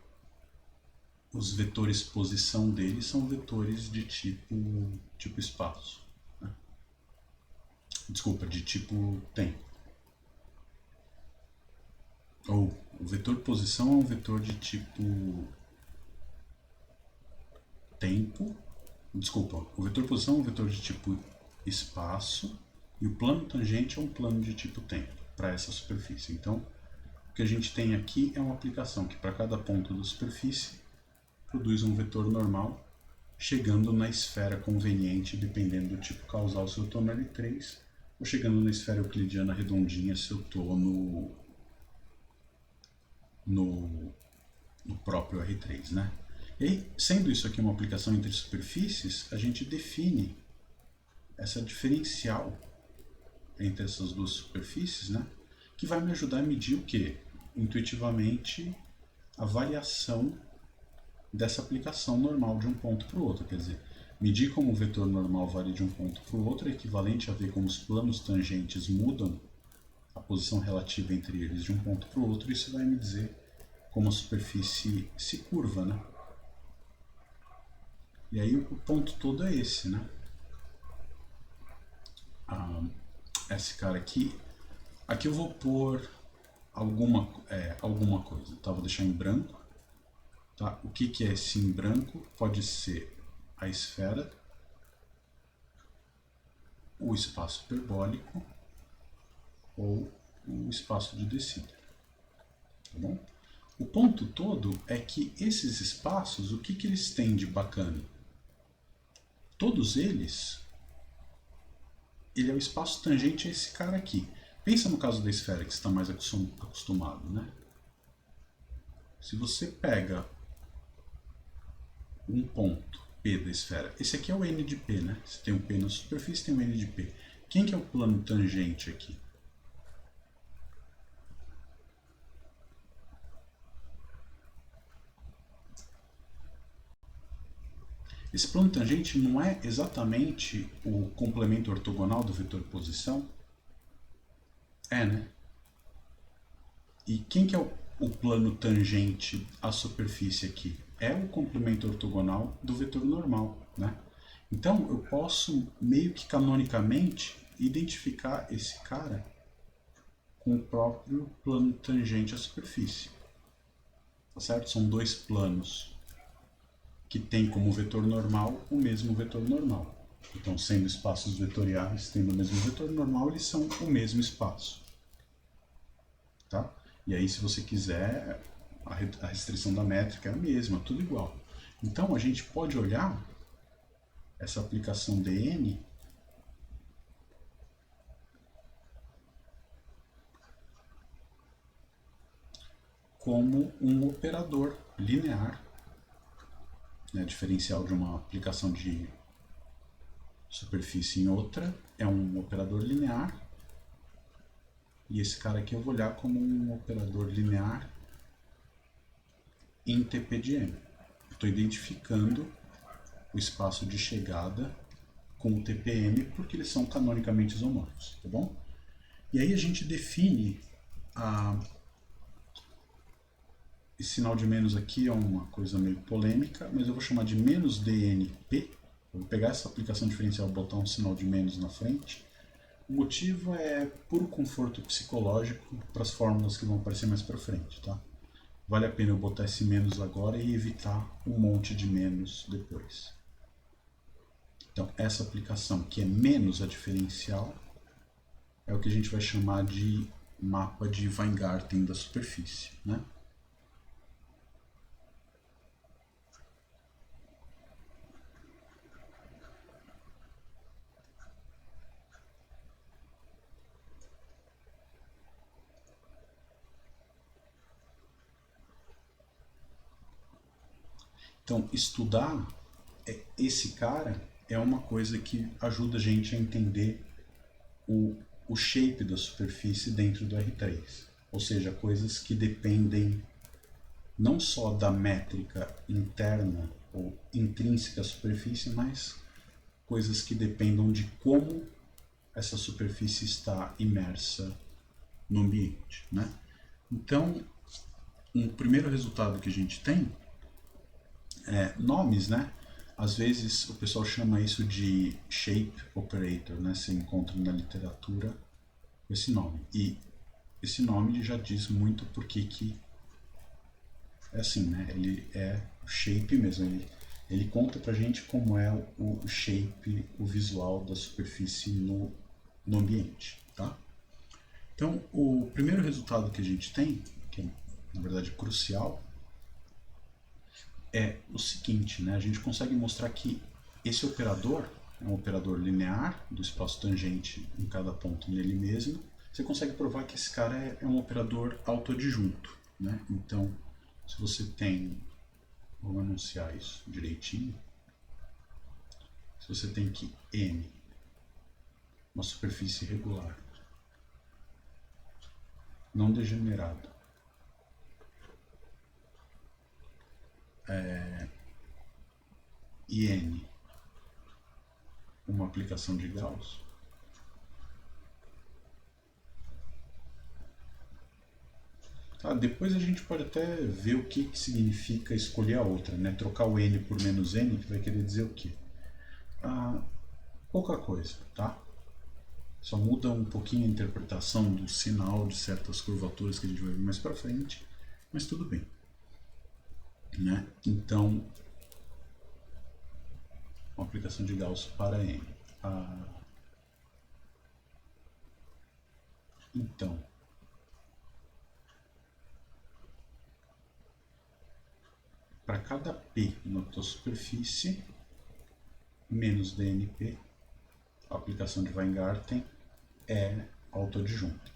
os vetores posição dele são vetores de tipo espaço. Né? Desculpa, de tipo tempo. Ou o vetor posição é um vetor de tipo tempo. Desculpa, o vetor posição é um vetor de tipo espaço e o plano tangente é um plano de tipo tempo para essa superfície. Então, o que a gente tem aqui é uma aplicação que para cada ponto da superfície produz um vetor normal chegando na esfera conveniente, dependendo do tipo causal, se eu estou na L3, ou chegando na esfera euclidiana redondinha, se eu estou no próprio R3, né? E aí, sendo isso aqui uma aplicação entre superfícies, a gente define essa diferencial entre essas duas superfícies, né? Que vai me ajudar a medir o quê? Intuitivamente, a variação dessa aplicação normal de um ponto para o outro. Quer dizer, medir como o vetor normal varia de um ponto para o outro é equivalente a ver como os planos tangentes mudam a posição relativa entre eles de um ponto para o outro. Isso vai me dizer como a superfície se curva, né? E aí o ponto todo é esse, né? Esse cara aqui eu vou pôr alguma coisa, tá? Vou deixar em branco. Tá? O que é esse em branco? Pode ser a esfera, o espaço hiperbólico ou o espaço de De Sitter. Tá bom? O ponto todo é que esses espaços, o que eles têm de bacana? Todos eles, ele é o espaço tangente a esse cara aqui. Pensa no caso da esfera, que você está mais acostumado, né? Se você pega um ponto P da esfera, esse aqui é o N de P, né? Você tem um P na superfície, tem um N de P. Quem que é o plano tangente aqui? Esse plano tangente não é exatamente o complemento ortogonal do vetor posição? É, né? E quem que é o plano tangente à superfície aqui? É o complemento ortogonal do vetor normal, né? Então eu posso meio que canonicamente identificar esse cara com o próprio plano tangente à superfície. Tá certo? São dois planos que têm como vetor normal o mesmo vetor normal. Então, sendo espaços vetoriais, tendo o mesmo vetor normal, eles são o mesmo espaço. Tá? E aí, se você quiser, a restrição da métrica é a mesma, tudo igual. Então, a gente pode olhar essa aplicação dn como um operador linear, né, diferencial de uma aplicação de superfície em outra, é um operador linear, e esse cara aqui eu vou olhar como um operador linear em TP de M. Estou identificando o espaço de chegada com o TPM porque eles são canonicamente isomorfos, tá bom? E aí a gente define esse sinal de menos aqui é uma coisa meio polêmica, mas eu vou chamar de menos DNP. Eu vou pegar essa aplicação diferencial e botar um sinal de menos na frente. O motivo é puro conforto psicológico para as fórmulas que vão aparecer mais para frente, tá? Vale a pena eu botar esse menos agora e evitar um monte de menos depois. Então, essa aplicação que é menos a diferencial é o que a gente vai chamar de mapa de Weingarten da superfície, né? Então, estudar esse cara é uma coisa que ajuda a gente a entender o shape da superfície dentro do R3. Ou seja, coisas que dependem não só da métrica interna ou intrínseca à superfície, mas coisas que dependam de como essa superfície está imersa no ambiente, né? Então, um primeiro resultado que a gente tem nomes, né? Às vezes o pessoal chama isso de shape operator, né? Você encontra na literatura esse nome. E esse nome já diz muito porque que é assim, né? Ele é o shape mesmo. Ele conta pra gente como é o shape, o visual da superfície no ambiente, tá? Então, o primeiro resultado que a gente tem, que é na verdade crucial, é o seguinte, né? A gente consegue mostrar que esse operador é um operador linear do espaço tangente em cada ponto nele mesmo. Você consegue provar que esse cara é um operador autoadjunto, né? Então, se você tem, vou anunciar isso direitinho, se você tem que M, uma superfície regular, não degenerada, e N, uma aplicação de Gauss, tá, depois a gente pode até ver o que significa escolher a outra, né? Trocar o N por menos N, que vai querer dizer o quê? Pouca coisa, tá? Só muda um pouquinho a interpretação do sinal de certas curvaturas que a gente vai ver mais pra frente, mas tudo bem, né? Então, uma aplicação de Gauss para N. Então, para cada P na tua superfície, menos DNP, a aplicação de Weingarten é autoadjunto.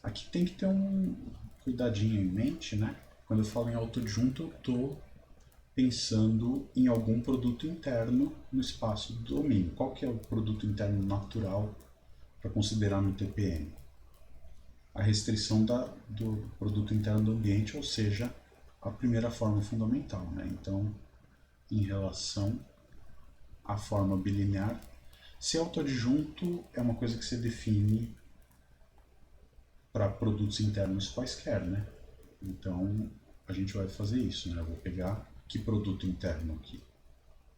Aqui tem que ter um cuidadinho em mente, né? Quando eu falo em autoadjunto, eu estou pensando em algum produto interno no espaço do domínio. Qual que é o produto interno natural para considerar no TPM? A restrição do produto interno do ambiente, ou seja, a primeira forma fundamental, né? Então, em relação à forma bilinear, se autoadjunto é uma coisa que você define para produtos internos quaisquer, né? Então, a gente vai fazer isso, né? Eu vou pegar que produto interno aqui?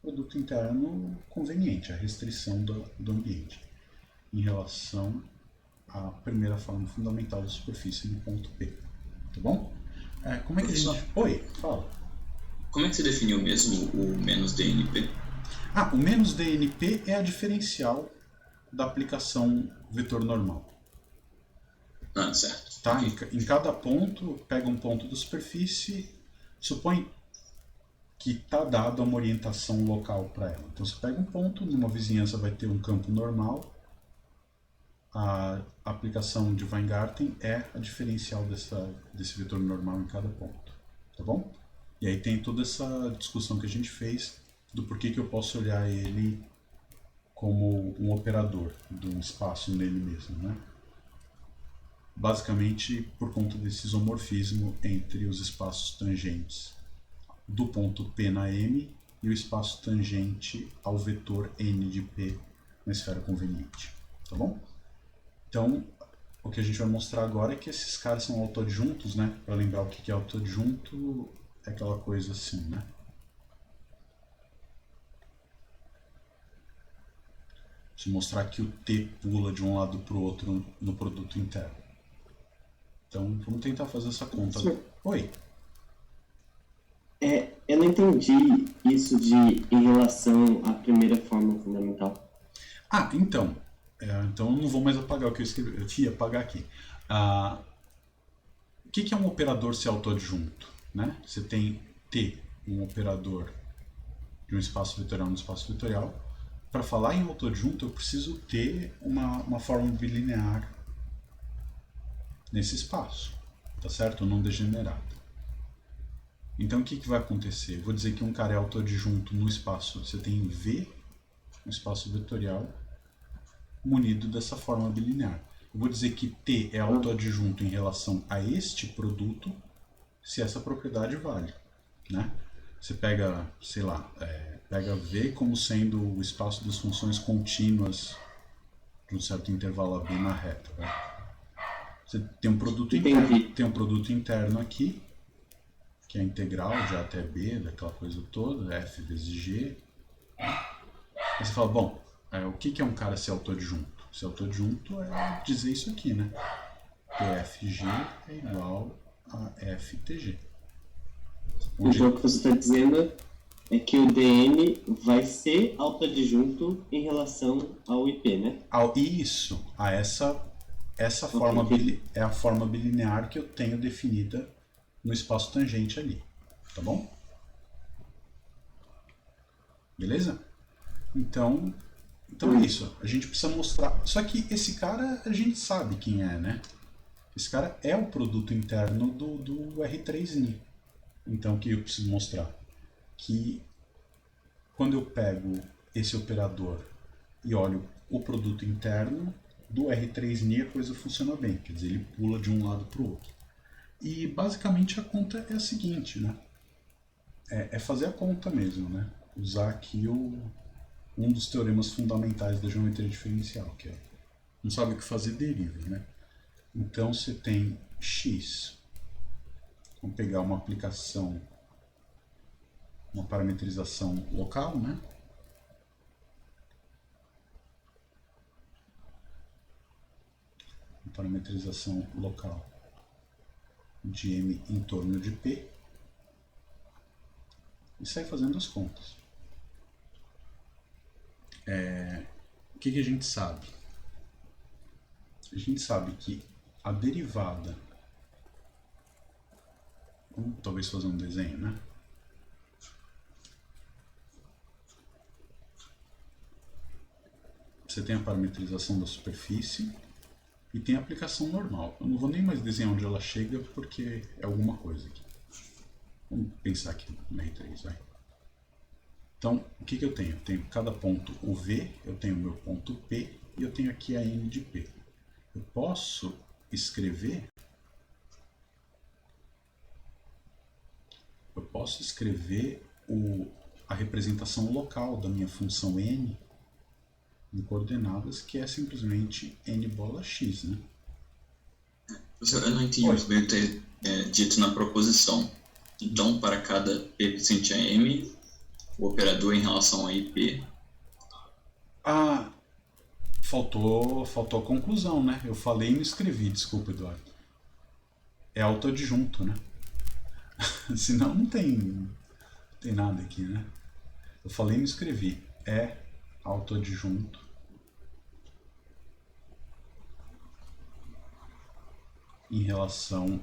Produto interno conveniente, a restrição do ambiente, em relação à primeira forma fundamental da superfície no ponto P. Tá bom? Como é que a gente... Oi, fala. Como é que você definiu mesmo o menos DNP? O menos DNP é a diferencial da aplicação vetor normal. Certo. Tá? Em cada ponto, pega um ponto da superfície, supõe que está dado uma orientação local para ela. Então você pega um ponto, numa vizinhança vai ter um campo normal, a aplicação de Weingarten é a diferencial desse vetor normal em cada ponto. Tá bom? E aí tem toda essa discussão que a gente fez do porquê que eu posso olhar ele como um operador de um espaço nele mesmo, né? Basicamente por conta desse isomorfismo entre os espaços tangentes do ponto P na M e o espaço tangente ao vetor N de P na esfera conveniente. Tá bom? Então, o que a gente vai mostrar agora é que esses caras são autoadjuntos, né? Para lembrar o que é autoadjunto, é aquela coisa assim, né? Deixa eu mostrar que o T pula de um lado para o outro no produto interno. Então, vamos tentar fazer essa conta. Oi. Eu não entendi isso em relação à primeira forma fundamental. Então eu não vou mais apagar o que eu escrevi. Eu ia apagar aqui. O que é um operador se autoadjunto? Né? Você tem T, um operador de um espaço vetorial no espaço vetorial. Para falar em autoadjunto, eu preciso ter uma forma bilinear nesse espaço, tá certo? Não degenerada. Então o que vai acontecer? Eu vou dizer que um cara é autoadjunto no espaço, você tem V, um espaço vetorial, munido dessa forma bilinear. Eu vou dizer que T é autoadjunto em relação a este produto, se essa propriedade vale, né? Você pega, sei lá, pega V como sendo o espaço das funções contínuas de um certo intervalo AB na reta. Né? Você tem um produto interno aqui, que é a integral de A até B, daquela coisa toda, F vezes G. Aí você fala, bom, o que é um cara se autoadjunto? Se autoadjunto é dizer isso aqui, né? PFG é igual a FTG. Então o que você está dizendo é que o DN vai ser autoadjunto em relação ao IP, né? Isso, a essa forma é a forma bilinear que eu tenho definida no espaço tangente ali, tá bom? Beleza? Então é isso, a gente precisa mostrar, só que esse cara a gente sabe quem é, né? Esse cara é o produto interno do R3Ni. Então o que eu preciso mostrar? Que quando eu pego esse operador e olho o produto interno do R3Ni, a coisa funciona bem, quer dizer, ele pula de um lado para o outro. E basicamente a conta é a seguinte, né? É fazer a conta mesmo, né? Usar aqui um dos teoremas fundamentais da geometria diferencial, que é não sabe o que fazer, deriva, né? Então você tem x, vamos pegar uma aplicação, uma parametrização local, né? Uma parametrização local de M em torno de P e sai fazendo as contas. O que a gente sabe? A gente sabe que a derivada, Vamos talvez fazer um desenho, né? Você tem a parametrização da superfície e tem a aplicação normal. Eu não vou nem mais desenhar onde ela chega porque é alguma coisa aqui. Vamos pensar aqui na R3, vai. Então, o que eu tenho? Eu tenho cada ponto o V, eu tenho o meu ponto P e eu tenho aqui a N de P. Eu posso escrever a representação local da minha função N em coordenadas, que é simplesmente N bola X, né? Eu não entendi o que veio ter dito na proposição. Então, para cada P pertencente a M, o operador em relação a IP... Ah, faltou a conclusão, né? Eu falei e não escrevi, desculpa, Eduardo. É autoadjunto, né? Senão não tem nada aqui, né? Eu falei e não escrevi. É autoadjunto em relação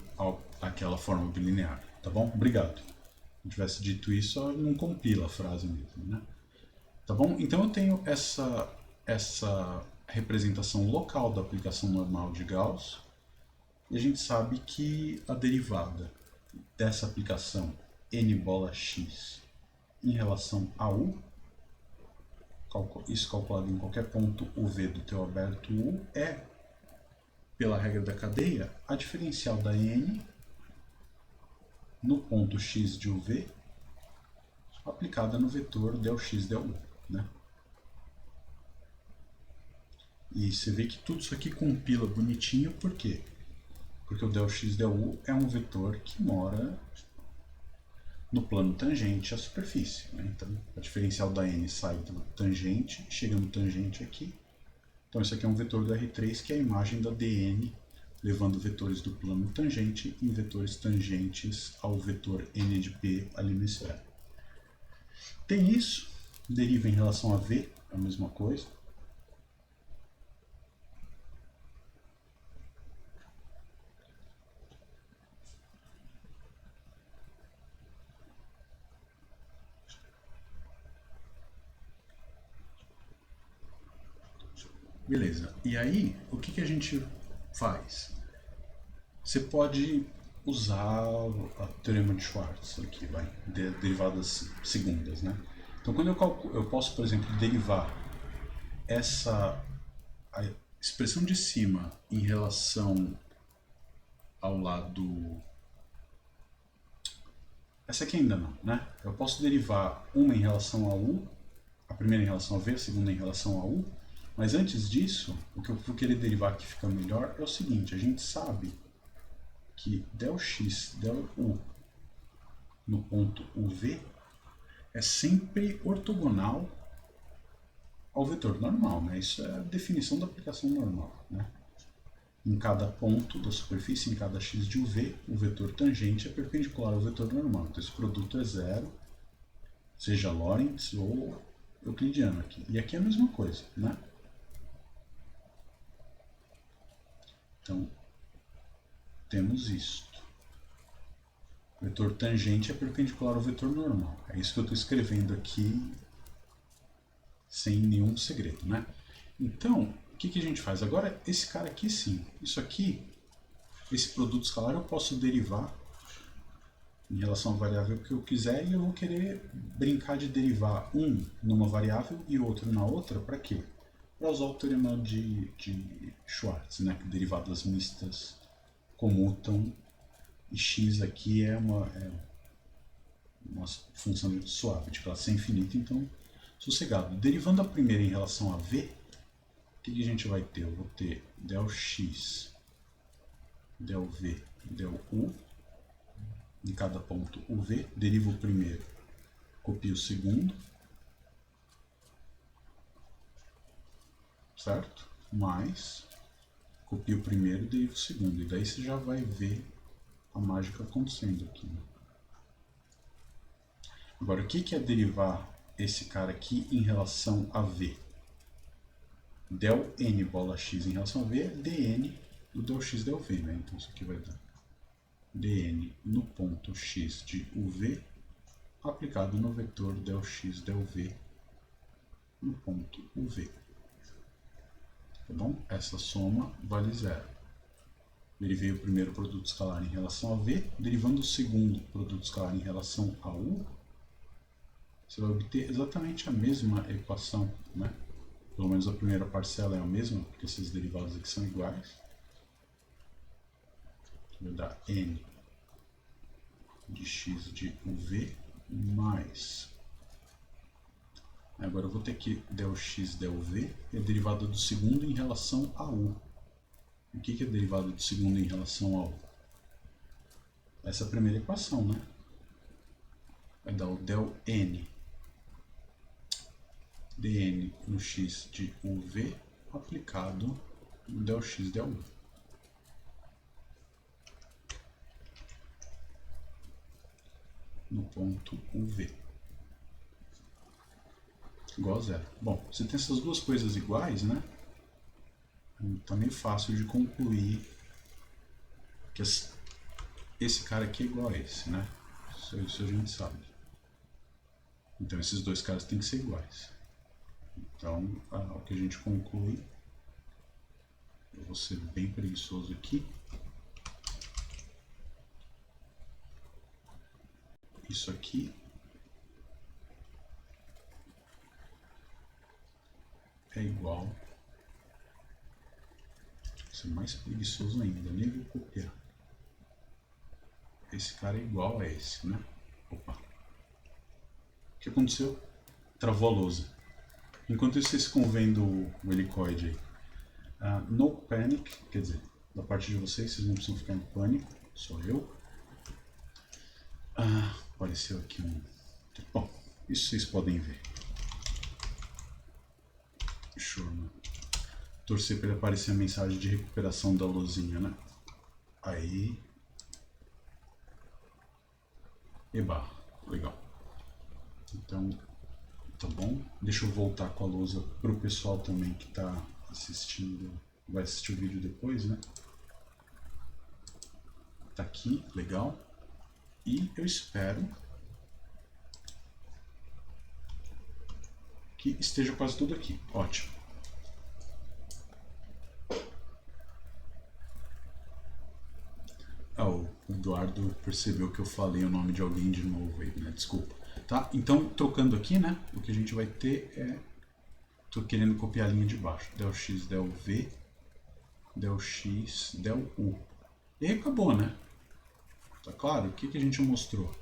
àquela forma bilinear, tá bom? Obrigado. Se eu tivesse dito isso, não compila a frase mesmo, né? Tá bom? Então eu tenho essa representação local da aplicação normal de Gauss, e a gente sabe que a derivada dessa aplicação n bola x em relação a u, isso calculado em qualquer ponto UV do teu aberto U, é, pela regra da cadeia, a diferencial da n no ponto x de UV aplicada no vetor del x del U, né? E você vê que tudo isso aqui compila bonitinho, por quê? Porque o del x del U é um vetor que mora no plano tangente à superfície, né? Então a diferencial da n sai do tangente, chega no tangente aqui. Então isso aqui é um vetor do R3, que é a imagem da dn, levando vetores do plano tangente em vetores tangentes ao vetor n de p ali na esfera. Tem isso, deriva em relação a v, a mesma coisa. Beleza, e aí o que a gente faz? Você pode usar o teorema de Schwartz aqui, vai, derivadas segundas, né? Então quando eu posso, por exemplo, derivar a expressão de cima em relação ao lado... Essa aqui ainda não, né? Eu posso derivar uma em relação a U, a primeira em relação a V, a segunda em relação a U. Mas antes disso, o que eu vou querer derivar que fica melhor é o seguinte: a gente sabe que del x del U no ponto UV é sempre ortogonal ao vetor normal, né? Isso é a definição da aplicação normal, né? Em cada ponto da superfície, em cada x de UV, o vetor tangente é perpendicular ao vetor normal. Então esse produto é zero, seja Lorentz ou euclidiano aqui. E aqui é a mesma coisa, né? Então, temos isto. O vetor tangente é perpendicular ao vetor normal. É isso que eu estou escrevendo aqui sem nenhum segredo, né? Então, o que a gente faz? Agora, esse cara aqui sim. Isso aqui, esse produto escalar, eu posso derivar em relação à variável que eu quiser, e eu vou querer brincar de derivar um numa variável e outro na outra. Para quê? Para usar o teorema de Schwartz, né? Que derivadas mistas comutam, e x aqui é uma função suave, de classe infinita, então sossegado. Derivando a primeira em relação a v, o que a gente vai ter? Eu vou ter del x, del v, del u, em cada ponto uv, derivo o primeiro, copio o segundo, certo? Mais, copio o primeiro e derivo o segundo. E daí você já vai ver a mágica acontecendo aqui, né? Agora, o que é derivar esse cara aqui em relação a v? Del n bola x em relação a v é dn do del x del v, né? Então isso aqui vai dar dn no ponto x de uv aplicado no vetor del x del v no ponto uv. Tá bom? Essa soma vale zero. Derivei o primeiro produto escalar em relação a v, derivando o segundo produto escalar em relação a u, você vai obter exatamente a mesma equação, né? Pelo menos a primeira parcela é a mesma, porque esses derivados aqui são iguais. Vai dar n de x de uv mais... Agora eu vou ter que del x del v é a derivada do segundo em relação a u. O que é a derivada do segundo em relação a u? Essa é a primeira equação, né? Vai dar o del n dn no x de uv aplicado no del x del u. No ponto uv. Igual a zero. Bom, você tem essas duas coisas iguais, né? Tá meio fácil de concluir que esse cara aqui é igual a esse, né? Isso a gente sabe. Então esses dois caras têm que ser iguais. Então, o que a gente conclui, eu vou ser bem preguiçoso aqui. Isso aqui é igual. Vou ser mais preguiçoso ainda, nem vou copiar. Esse cara é igual a esse, né? Opa. O que aconteceu? Travou a lousa. Enquanto isso, vocês ficam vendo o helicoide aí. No panic, quer dizer, da parte de vocês não precisam ficar em pânico, sou eu. Apareceu aqui um... Bom, isso vocês podem ver. Deixa eu torcer para ele aparecer a mensagem de recuperação da luzinha, né? Aí. Eba, legal. Então, tá bom. Deixa eu voltar com a lousa para o pessoal também que está assistindo. Vai assistir o vídeo depois, né? Tá aqui, legal. E eu espero que esteja quase tudo aqui. Ótimo. O Eduardo percebeu que eu falei o nome de alguém de novo aí, né? Desculpa. Tá? Então, trocando aqui, né? O que a gente vai ter é... Tô querendo copiar a linha de baixo. Del x, del v, del x, del u. E aí acabou, né? Tá claro? O que a gente mostrou?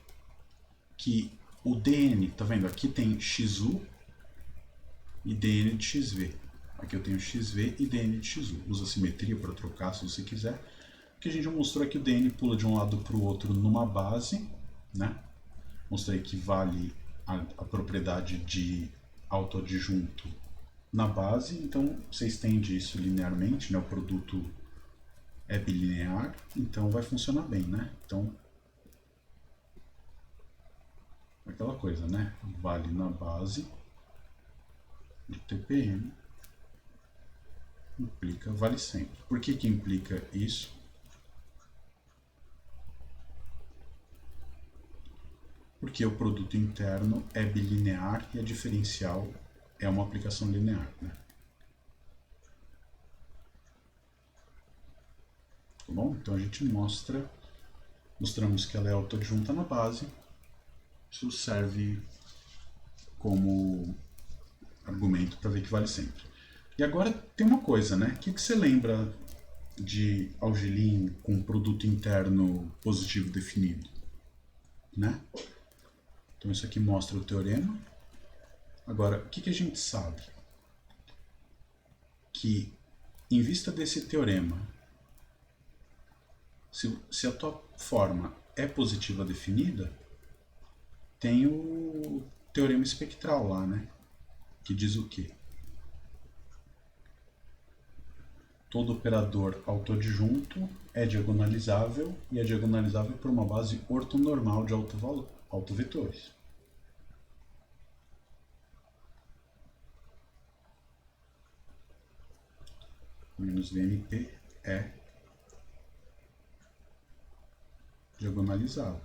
Que o dn, tá vendo? Aqui tem xu e dn de xv. Aqui eu tenho xv e dn de xu. Usa simetria para trocar se você quiser. O que a gente mostrou é que o dn pula de um lado para o outro numa base, né? Mostrei que vale a propriedade de autoadjunto na base, então você estende isso linearmente, né? O produto é bilinear, então vai funcionar bem, né? Então, aquela coisa, né? Vale na base de TPM, implica vale sempre. Por que implica isso? Porque o produto interno é bilinear e a diferencial é uma aplicação linear, né? Tá bom? Então a gente mostramos que ela é autoadjunta na base. Isso serve como argumento para ver que vale sempre. E agora tem uma coisa, né? O que você lembra de Algolin com produto interno positivo definido, né? Então isso aqui mostra o teorema. Agora, o que a gente sabe? Que, em vista desse teorema, se a tua forma é positiva definida, tem o teorema espectral lá, né? Que diz o quê? Todo operador autoadjunto é diagonalizável e é diagonalizável por uma base ortonormal de autovetores. Menos VMP é diagonalizável.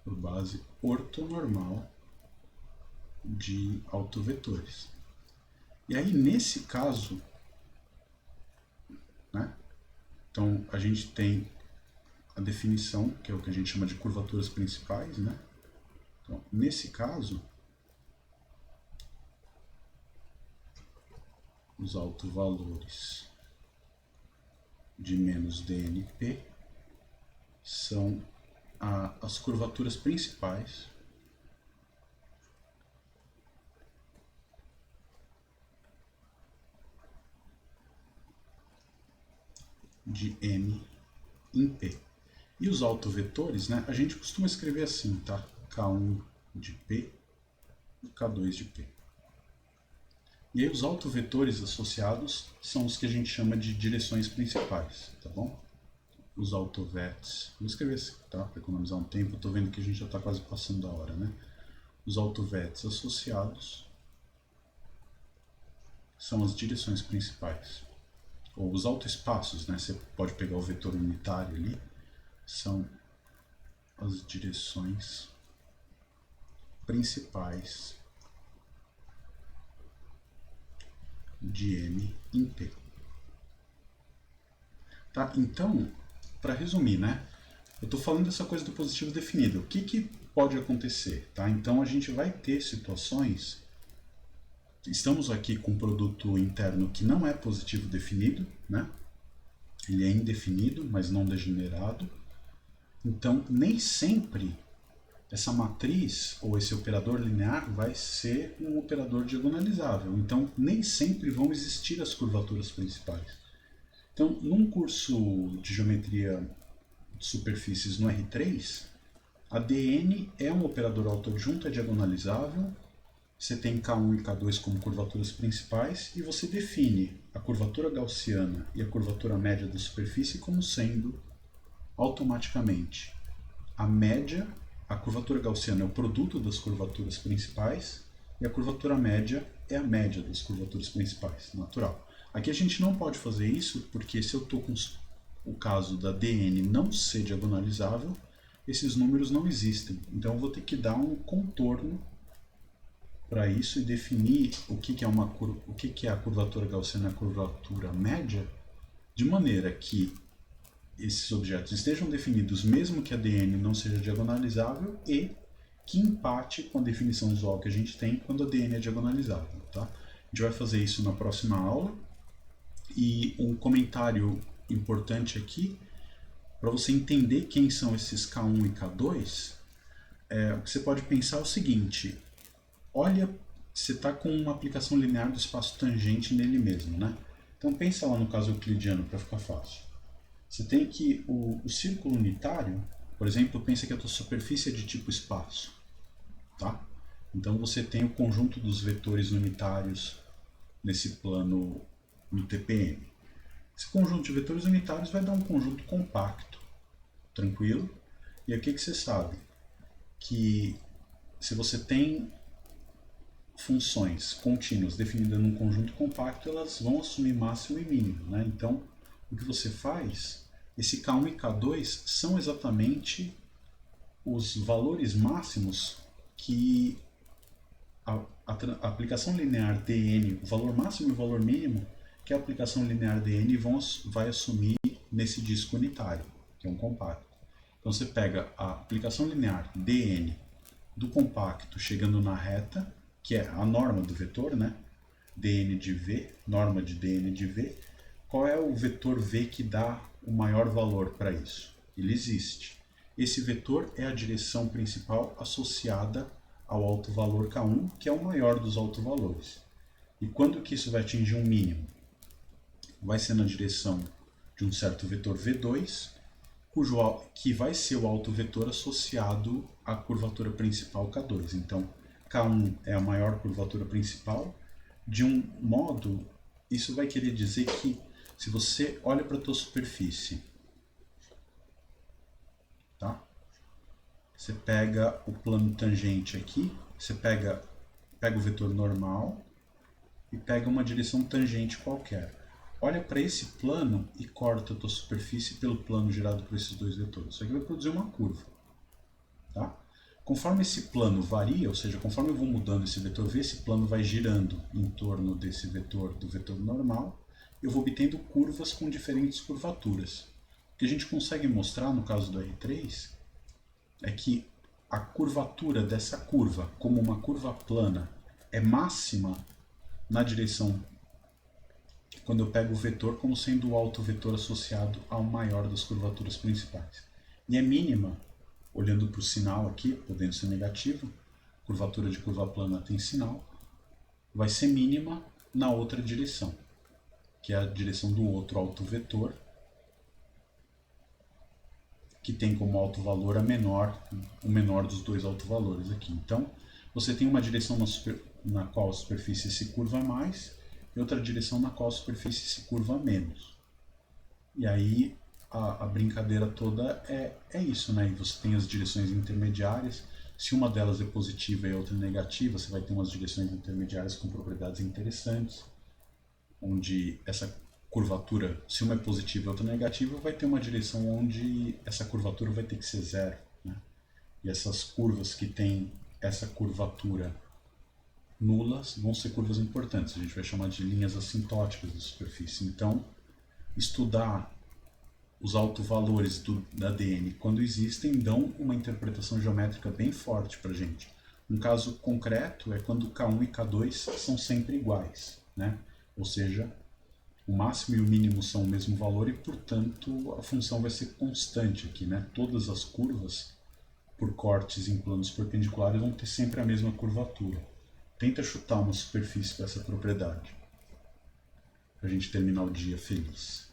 Por base ortonormal de autovetores. E aí, nesse caso, né, então a gente tem a definição, que é o que a gente chama de curvaturas principais, né? Então, nesse caso, os autovalores de menos DNP são as curvaturas principais de M em P. E os autovetores, né, a gente costuma escrever assim, tá? K1 de P e K2 de P. E aí os autovetores associados são os que a gente chama de direções principais, tá bom? Os autovets, vou escrever assim, tá? Para economizar um tempo, eu tô vendo que a gente já está quase passando da hora, né? Os autovets associados são as direções principais. Ou os autoespaços, né? Você pode pegar o vetor unitário ali, são as direções principais de M em P. Tá? Então, para resumir, né? Eu estou falando dessa coisa do positivo definido. O que pode acontecer? Tá? Então, a gente vai ter situações... Estamos aqui com um produto interno que não é positivo definido, né? Ele é indefinido, mas não degenerado. Então, nem sempre essa matriz ou esse operador linear vai ser um operador diagonalizável. Então, nem sempre vão existir as curvaturas principais. Então, num curso de geometria de superfícies no R3, a dn é um operador autoadjunto, é diagonalizável. Você tem K1 e K2 como curvaturas principais e você define a curvatura gaussiana e a curvatura média da superfície como sendo automaticamente a média, a curvatura gaussiana é o produto das curvaturas principais e a curvatura média é a média das curvaturas principais, natural. Aqui a gente não pode fazer isso porque se eu estou com o caso da dn não ser diagonalizável, esses números não existem. Então eu vou ter que dar um contorno para isso e definir o que é a curvatura gaussiana e a curvatura média, de maneira que esses objetos estejam definidos mesmo que a dn não seja diagonalizável e que empate com a definição usual que a gente tem quando a dn é diagonalizável. Tá? A gente vai fazer isso na próxima aula. E um comentário importante aqui, para você entender quem são esses K1 e K2, o que você pode pensar é o seguinte: olha, você está com uma aplicação linear do espaço tangente nele mesmo, né? Então pensa lá no caso euclidiano para ficar fácil. Você tem que o círculo unitário, por exemplo, pensa que a tua superfície é de tipo espaço, tá? Então você tem o conjunto dos vetores unitários nesse plano no TPM. Esse conjunto de vetores unitários vai dar um conjunto compacto, tranquilo? E aí o que você sabe? Que se você tem funções contínuas definidas num conjunto compacto, elas vão assumir máximo e mínimo, né? Então, o que você faz, esse K1 e K2 são exatamente os valores máximos que a aplicação linear dn, o valor máximo e o valor mínimo, que a aplicação linear dn vai assumir nesse disco unitário, que é um compacto. Então você pega a aplicação linear dn do compacto chegando na reta, que é a norma do vetor, né? dn de v, norma de dn de v. Qual é o vetor v que dá o maior valor para isso? Ele existe. Esse vetor é a direção principal associada ao autovalor K1, que é o maior dos autovalores. E quando que isso vai atingir um mínimo? Vai ser na direção de um certo vetor V2, que vai ser o autovetor associado à curvatura principal K2. Então, K1 é a maior curvatura principal. De um modo, isso vai querer dizer que se você olha para a tua superfície, tá? Você pega o plano tangente aqui, você pega o vetor normal, e pega uma direção tangente qualquer. Olha para esse plano e corta a tua superfície pelo plano gerado por esses dois vetores. Isso aqui vai produzir uma curva. Tá? Conforme esse plano varia, ou seja, conforme eu vou mudando esse vetor V, esse plano vai girando em torno desse vetor, do vetor normal, eu vou obtendo curvas com diferentes curvaturas. O que a gente consegue mostrar no caso do R3 é que a curvatura dessa curva, como uma curva plana, é máxima na direção quando eu pego o vetor como sendo o autovetor associado ao maior das curvaturas principais. E é mínima, olhando para o sinal aqui, podendo ser negativo, curvatura de curva plana tem sinal, vai ser mínima na outra direção, que é a direção do outro autovetor, que tem como autovalor o menor dos dois autovalores aqui. Então, você tem uma direção na qual a superfície se curva mais e outra direção na qual a superfície se curva menos. E aí a brincadeira toda é isso, né? E você tem as direções intermediárias. Se uma delas é positiva e a outra é negativa, você vai ter umas direções intermediárias com propriedades interessantes, onde essa curvatura, se uma é positiva e outra é negativa, vai ter uma direção onde essa curvatura vai ter que ser zero, né? E essas curvas que têm essa curvatura nulas vão ser curvas importantes, a gente vai chamar de linhas assintóticas da superfície. Então, estudar os autovalores da DN quando existem dão uma interpretação geométrica bem forte para a gente. Um caso concreto é quando K1 e K2 são sempre iguais, né? Ou seja, o máximo e o mínimo são o mesmo valor e, portanto, a função vai ser constante aqui, né? Todas as curvas, por cortes em planos perpendiculares, vão ter sempre a mesma curvatura. Tenta chutar uma superfície com essa propriedade, para a gente terminar o dia feliz.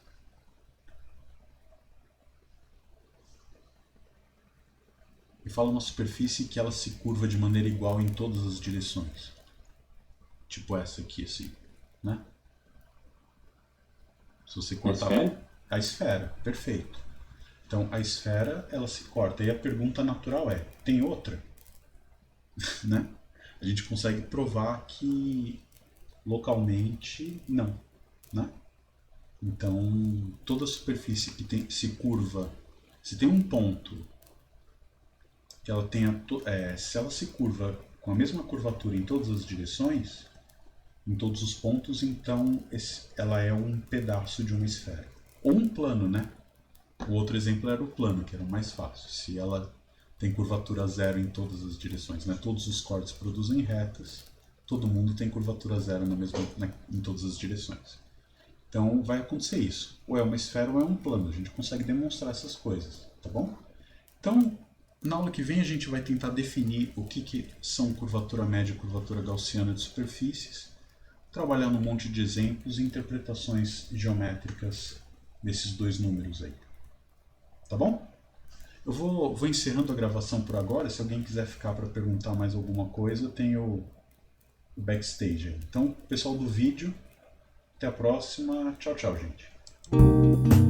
E fala uma superfície que ela se curva de maneira igual em todas as direções. Tipo essa aqui, assim, né? Se você cortar a esfera, perfeito. Então a esfera ela se corta. E a pergunta natural é: tem outra? Né? A gente consegue provar que localmente não, né? Então toda superfície que se curva, se tem um ponto que ela tenha, se ela se curva com a mesma curvatura em todas as direções, em todos os pontos, então ela é um pedaço de uma esfera. Ou um plano, né? O outro exemplo era o plano, que era o mais fácil. Se ela tem curvatura zero em todas as direções, né? Todos os cortes produzem retas, todo mundo tem curvatura zero em todas as direções. Então vai acontecer isso. Ou é uma esfera ou é um plano. A gente consegue demonstrar essas coisas, tá bom? Então, na aula que vem a gente vai tentar definir o que são curvatura média e curvatura gaussiana de superfícies, trabalhando um monte de exemplos e interpretações geométricas desses dois números aí. Tá bom? Eu vou encerrando a gravação por agora. Se alguém quiser ficar para perguntar mais alguma coisa, tem o backstage aí. Então, pessoal do vídeo, até a próxima. Tchau, tchau, gente.